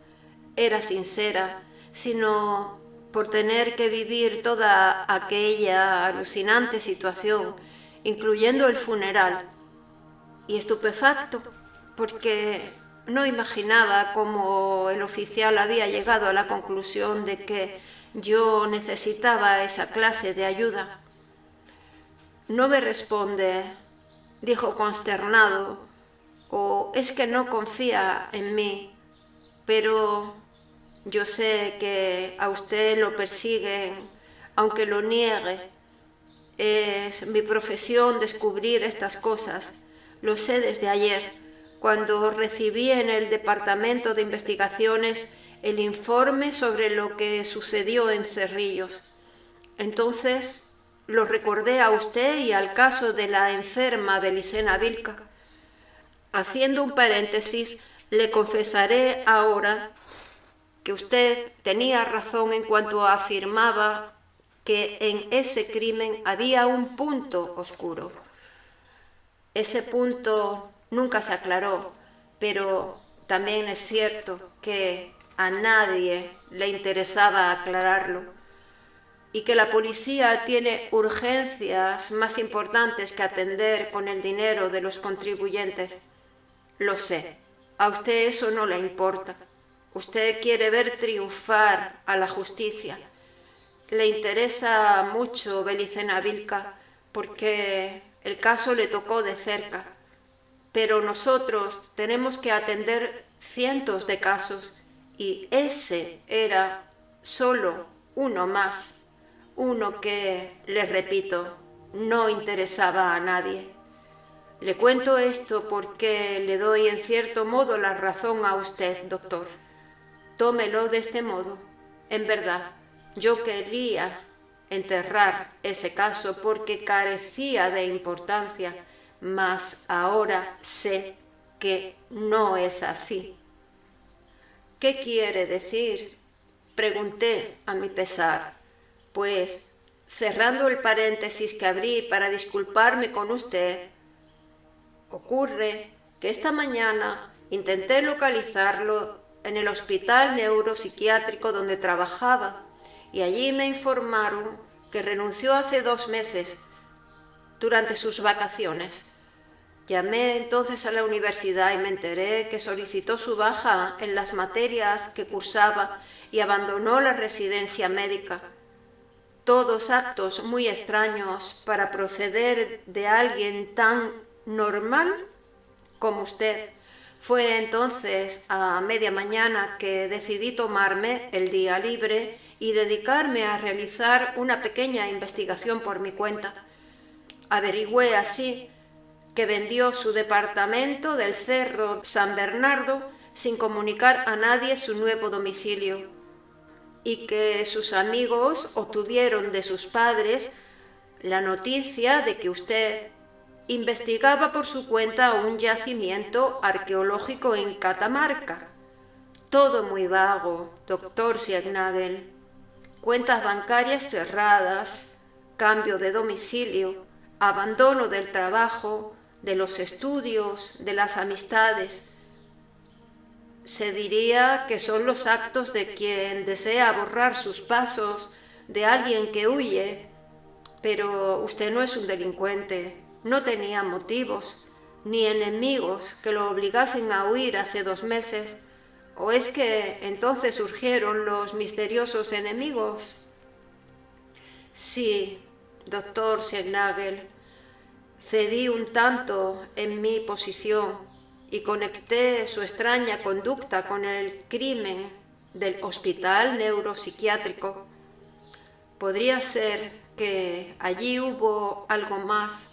era sincera, sino por tener que vivir toda aquella alucinante situación, incluyendo el funeral, y estupefacto porque no imaginaba cómo el oficial había llegado a la conclusión de que yo necesitaba esa clase de ayuda. No me responde, dijo consternado, o es que no confía en mí, pero yo sé que a usted lo persiguen, aunque lo niegue. Es mi profesión descubrir estas cosas. Lo sé desde ayer, cuando recibí en el Departamento de Investigaciones el informe sobre lo que sucedió en Cerrillos. Entonces lo recordé a usted y al caso de la enferma Belicena Vilca. Haciendo un paréntesis, le confesaré ahora que usted tenía razón en cuanto afirmaba que en ese crimen había un punto oscuro. Ese punto nunca se aclaró, pero también es cierto que a nadie le interesaba aclararlo y que la policía tiene urgencias más importantes que atender con el dinero de los contribuyentes. Lo sé, a usted eso no le importa. Usted quiere ver triunfar a la justicia. Le interesa mucho Belicena Vilca porque el caso le tocó de cerca. Pero nosotros tenemos que atender cientos de casos y ese era solo uno más. Uno que, les repito, no interesaba a nadie. Le cuento esto porque le doy en cierto modo la razón a usted, doctor. Tómelo de este modo. En verdad, yo quería enterrar ese caso porque carecía de importancia, mas ahora sé que no es así. ¿Qué quiere decir?, pregunté a mi pesar, pues, cerrando el paréntesis que abrí para disculparme con usted, ocurre que esta mañana intenté localizarlo en el hospital neuropsiquiátrico donde trabajaba y allí me informaron que renunció hace 2 meses durante sus vacaciones. Llamé entonces a la universidad y me enteré que solicitó su baja en las materias que cursaba y abandonó la residencia médica. Todos actos muy extraños para proceder de alguien tan normal como usted. Fue entonces a media mañana que decidí tomarme el día libre y dedicarme a realizar una pequeña investigación por mi cuenta. Averigüé así que vendió su departamento del Cerro San Bernardo sin comunicar a nadie su nuevo domicilio y que sus amigos obtuvieron de sus padres la noticia de que usted investigaba por su cuenta un yacimiento arqueológico en Catamarca. Todo muy vago, doctor Siegnagle. Cuentas bancarias cerradas, cambio de domicilio, abandono del trabajo, de los estudios, de las amistades. Se diría que son los actos de quien desea borrar sus pasos, de alguien que huye. Pero usted no es un delincuente, no tenía motivos, ni enemigos que lo obligasen a huir hace 2 meses. ¿O es que entonces surgieron los misteriosos enemigos? Sí, doctor Siegnagle, cedí un tanto en mi posición y conecté su extraña conducta con el crimen del hospital neuropsiquiátrico. Podría ser que allí hubo algo más,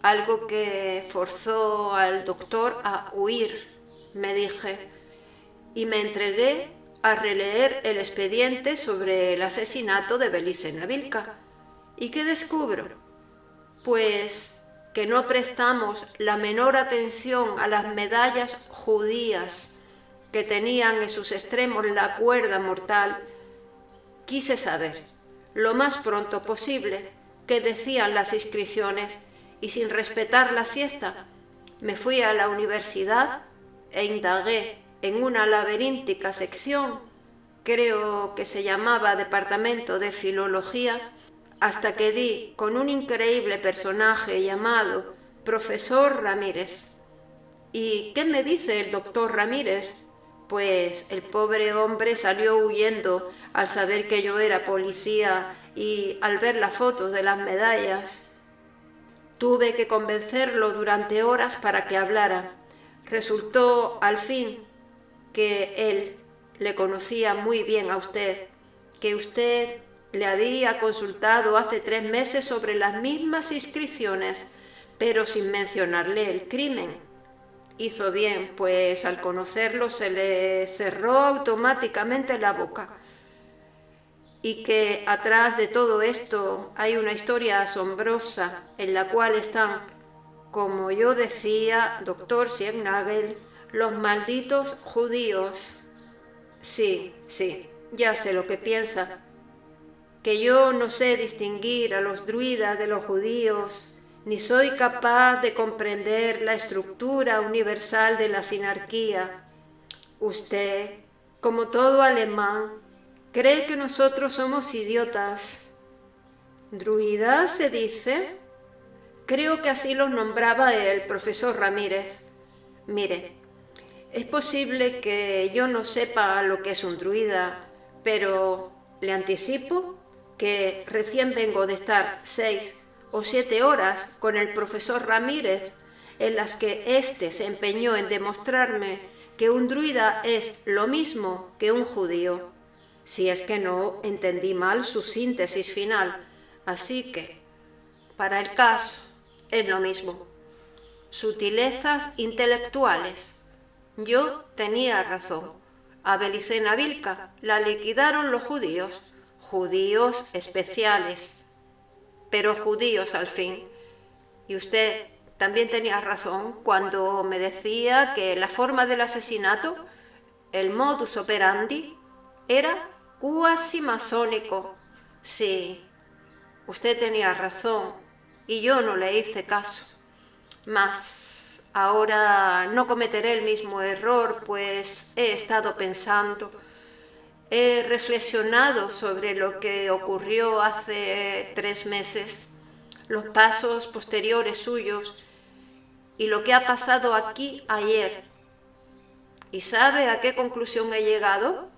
algo que forzó al doctor a huir. me dije, y me entregué a releer el expediente sobre el asesinato de Belicena Vilca. ¿Y qué descubro? Pues que no prestamos la menor atención a las medallas judías que tenían en sus extremos la cuerda mortal. Quise saber, lo más pronto posible, qué decían las inscripciones, y sin respetar la siesta, me fui a la universidad e indagué en una laberíntica sección, creo que se llamaba Departamento de Filología, hasta que di con un increíble personaje llamado Profesor Ramírez. ¿Y qué me dice el doctor Ramírez? Pues el pobre hombre salió huyendo al saber que yo era policía y al ver las fotos de las medallas. Tuve que convencerlo durante horas para que hablara. Resultó al fin que él le conocía muy bien a usted, que usted le había consultado hace 3 meses sobre las mismas inscripciones, pero sin mencionarle el crimen. Hizo bien, pues al conocerlo se le cerró automáticamente la boca. Y que atrás de todo esto hay una historia asombrosa en la cual están, como yo decía, doctor Siegnagel, los malditos judíos. Sí, ya sé lo que piensa, que yo no sé distinguir a los druidas de los judíos, ni soy capaz de comprender la estructura universal de la sinarquía. Usted, como todo alemán, cree que nosotros somos idiotas. ¿Druidas se dice? Creo que así los nombraba el profesor Ramírez. Mire, es posible que yo no sepa lo que es un druida, pero le anticipo que recién vengo de estar 6 o 7 horas con el profesor Ramírez, en las que éste se empeñó en demostrarme que un druida es lo mismo que un judío, si es que no entendí mal su síntesis final. Así que, para el caso, es lo mismo. Sutilezas intelectuales. Yo tenía razón. A Belicena Vilca la liquidaron los judíos especiales, pero judíos al fin. Y usted también tenía razón cuando me decía que la forma del asesinato, el modus operandi, era cuasi masónico. Sí, usted tenía razón y yo no le hice caso. Mas ahora no cometeré el mismo error, pues he estado pensando, he reflexionado sobre lo que ocurrió hace 3 meses, los pasos posteriores suyos y lo que ha pasado aquí ayer. ¿Y sabe a qué conclusión he llegado?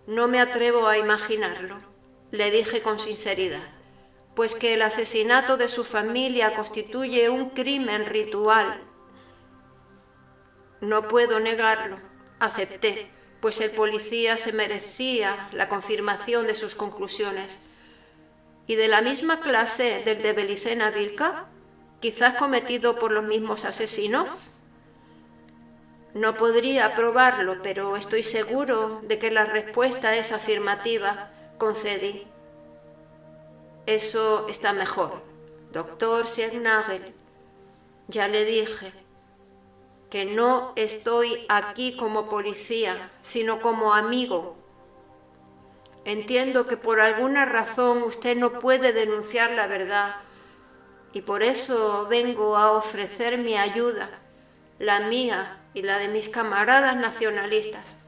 No me atrevo a imaginarlo, le dije con sinceridad, pues que el asesinato de su familia constituye un crimen ritual. No puedo negarlo, acepté, pues el policía se merecía la confirmación de sus conclusiones. ¿Y de la misma clase del de Belicena Vilca? ¿Quizás cometido por los mismos asesinos? No podría probarlo, pero estoy seguro de que la respuesta es afirmativa, concedí. Eso está mejor, doctor Siegnagel. Ya le dije que no estoy aquí como policía, sino como amigo. Entiendo que por alguna razón usted no puede denunciar la verdad y por eso vengo a ofrecer mi ayuda, la mía y la de mis camaradas nacionalistas.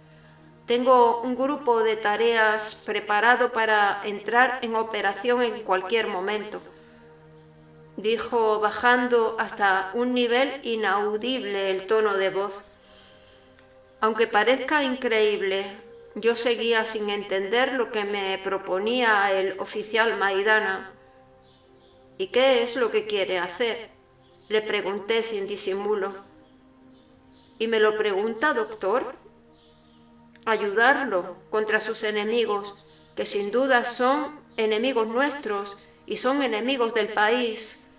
Tengo un grupo de tareas preparado para entrar en operación en cualquier momento, dijo bajando hasta un nivel inaudible el tono de voz. Aunque parezca increíble, yo seguía sin entender lo que me proponía el oficial Maidana. ¿Y qué es lo que quiere hacer?, le pregunté sin disimulo. ¿Y me lo pregunta, doctor? Ayudarlo contra sus enemigos, que sin duda son enemigos nuestros y son enemigos del país.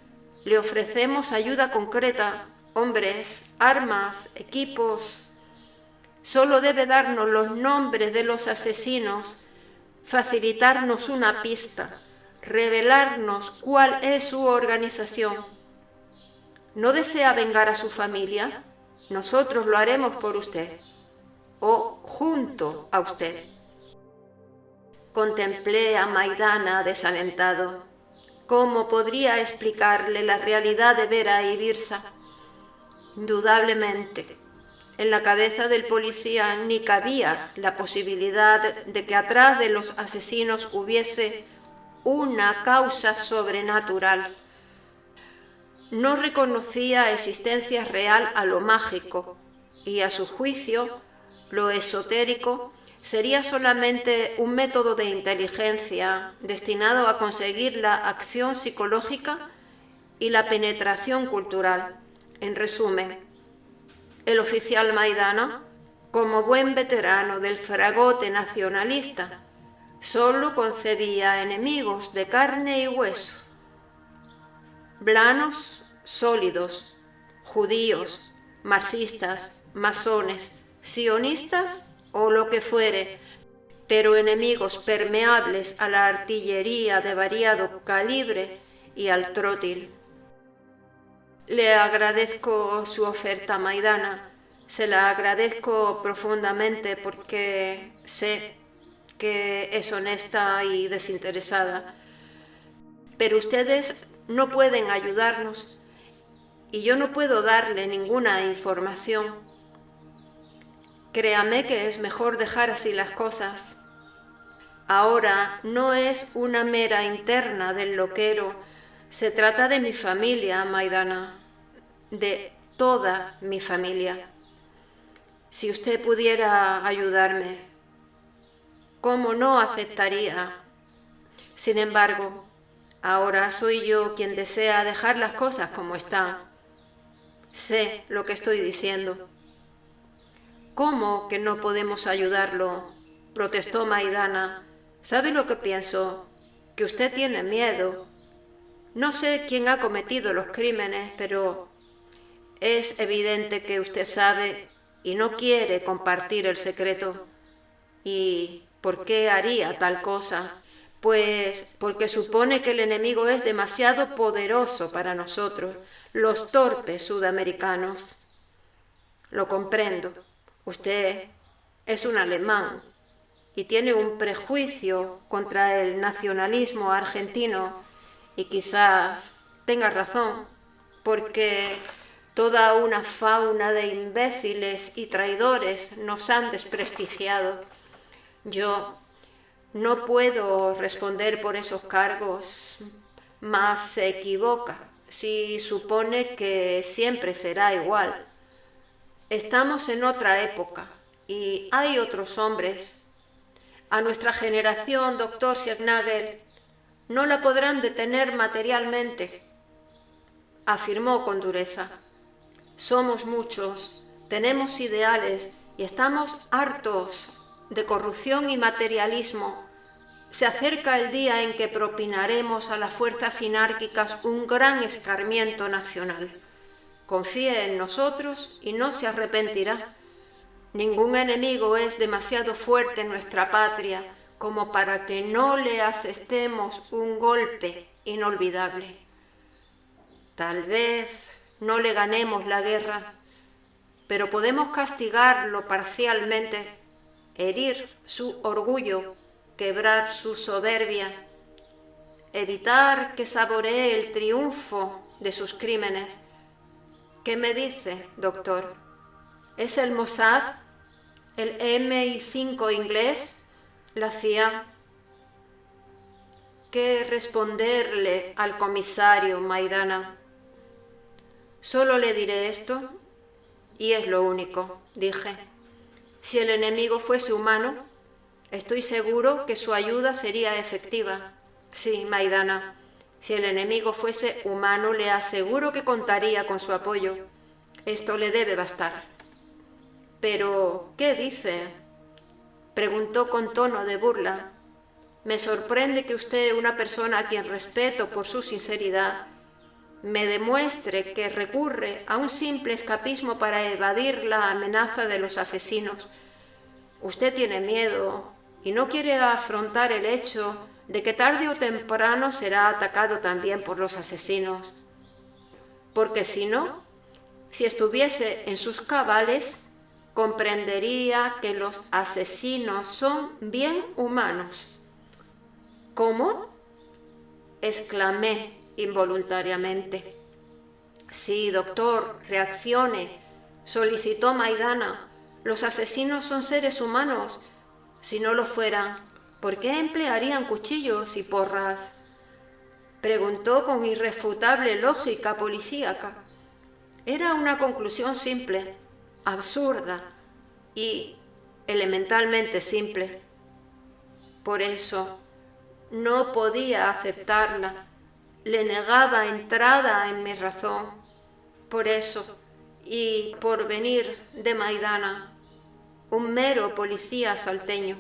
Le ofrecemos ayuda concreta, hombres, armas, equipos. Solo debe darnos los nombres de los asesinos, facilitarnos una pista, revelarnos cuál es su organización. ¿No desea vengar a su familia? Nosotros lo haremos por usted, o junto a usted. Contemplé a Maidana desalentado. ¿Cómo podría explicarle la realidad de Vera y Birsa? Indudablemente, en la cabeza del policía ni cabía la posibilidad de que atrás de los asesinos hubiese una causa sobrenatural. No reconocía existencia real a lo mágico, y a su juicio, lo esotérico sería solamente un método de inteligencia destinado a conseguir la acción psicológica y la penetración cultural. En resumen, el oficial Maidana, como buen veterano del fragote nacionalista, solo concebía enemigos de carne y hueso, blanos, sólidos, judíos, marxistas, masones, sionistas o lo que fuere, pero enemigos permeables a la artillería de variado calibre y al trótil. Le agradezco su oferta, Maidana. Se la agradezco profundamente porque sé que es honesta y desinteresada. Pero ustedes no pueden ayudarnos y yo no puedo darle ninguna información. Créame que es mejor dejar así las cosas. Ahora no es una mera interna del loquero, se trata de mi familia, Maidana, de toda mi familia. Si usted pudiera ayudarme, ¿cómo no aceptaría? Sin embargo, ahora soy yo quien desea dejar las cosas como están. Sé lo que estoy diciendo. ¿Cómo que no podemos ayudarlo?, protestó Maidana. ¿Sabe lo que pienso? Que usted tiene miedo. No sé quién ha cometido los crímenes, pero es evidente que usted sabe y no quiere compartir el secreto. ¿Y por qué haría tal cosa? Pues porque supone que el enemigo es demasiado poderoso para nosotros, los torpes sudamericanos. Lo comprendo. Usted es un alemán y tiene un prejuicio contra el nacionalismo argentino y quizás tenga razón, porque toda una fauna de imbéciles y traidores nos han desprestigiado. Yo no puedo responder por esos cargos, mas se equivoca si supone que siempre será igual. Estamos en otra época y hay otros hombres. A nuestra generación, doctor Siegnagel, no la podrán detener materialmente, afirmó con dureza. Somos muchos, tenemos ideales y estamos hartos de corrupción y materialismo. Se acerca el día en que propinaremos a las fuerzas sinárquicas un gran escarmiento nacional. Confíe en nosotros y no se arrepentirá. Ningún enemigo es demasiado fuerte en nuestra patria como para que no le asestemos un golpe inolvidable. Tal vez no le ganemos la guerra, pero podemos castigarlo parcialmente, herir su orgullo, quebrar su soberbia, evitar que saboree el triunfo de sus crímenes. ¿Qué me dice, doctor? ¿Es el Mossad, el MI5 inglés, la CIA? ¿Qué responderle al comisario, Maidana? Solo le diré esto, y es lo único, dije. Si el enemigo fuese humano, estoy seguro que su ayuda sería efectiva. Sí, Maidana. Si el enemigo fuese humano, le aseguro que contaría con su apoyo. Esto le debe bastar. ¿Pero qué dice?, preguntó con tono de burla. Me sorprende que usted, una persona a quien respeto por su sinceridad, me demuestre que recurre a un simple escapismo para evadir la amenaza de los asesinos. Usted tiene miedo y no quiere afrontar el hecho de que tarde o temprano será atacado también por los asesinos. Porque si no, si estuviese en sus cabales, comprendería que los asesinos son bien humanos. ¿Cómo?, exclamé involuntariamente. Sí, doctor, reaccione, solicitó Maidana. Los asesinos son seres humanos. Si no lo fueran, ¿por qué emplearían cuchillos y porras?, preguntó con irrefutable lógica policíaca. Era una conclusión simple, absurda y elementalmente simple. Por eso no podía aceptarla, le negaba entrada en mi razón. Por eso, y por venir de Maidana, un mero policía salteño.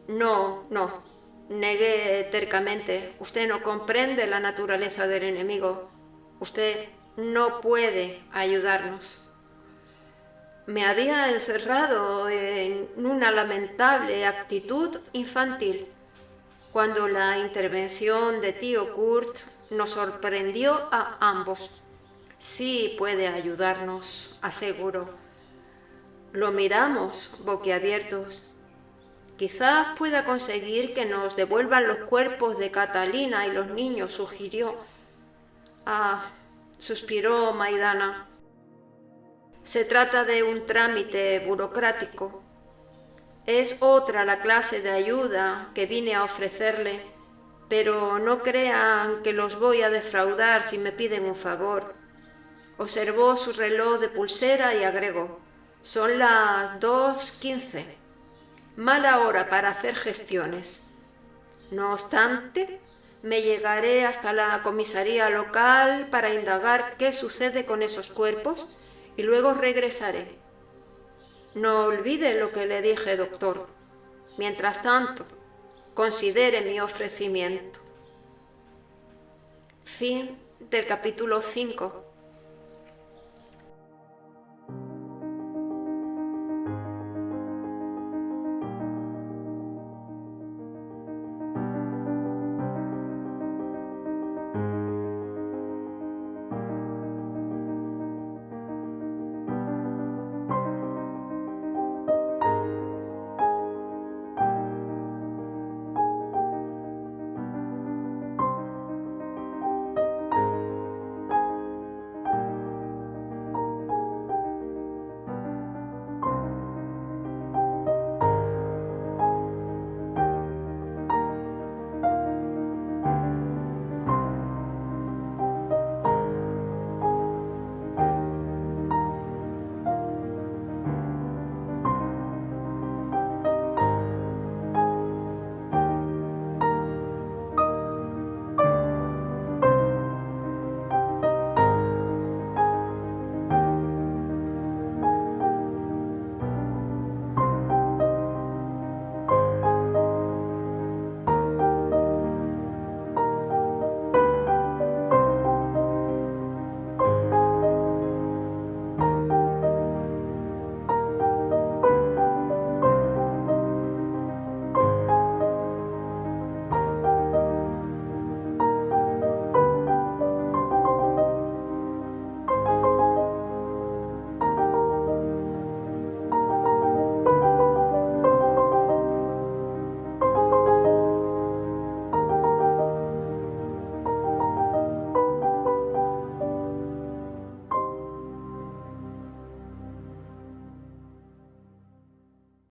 No, negué tercamente. Usted no comprende la naturaleza del enemigo. Usted no puede ayudarnos. Me había encerrado en una lamentable actitud infantil, cuando la intervención de tío Kurt nos sorprendió a ambos. Sí puede ayudarnos, aseguró. Lo miramos boquiabiertos. Quizás pueda conseguir que nos devuelvan los cuerpos de Catalina y los niños, sugirió. Ah, suspiró Maidana. Se trata de un trámite burocrático. Es otra la clase de ayuda que vine a ofrecerle, pero no crean que los voy a defraudar si me piden un favor. Observó su reloj de pulsera y agregó: son las 2:15. Mala hora para hacer gestiones. No obstante, me llegaré hasta la comisaría local para indagar qué sucede con esos cuerpos y luego regresaré. No olvide lo que le dije, doctor. Mientras tanto, considere mi ofrecimiento. Fin del capítulo 5.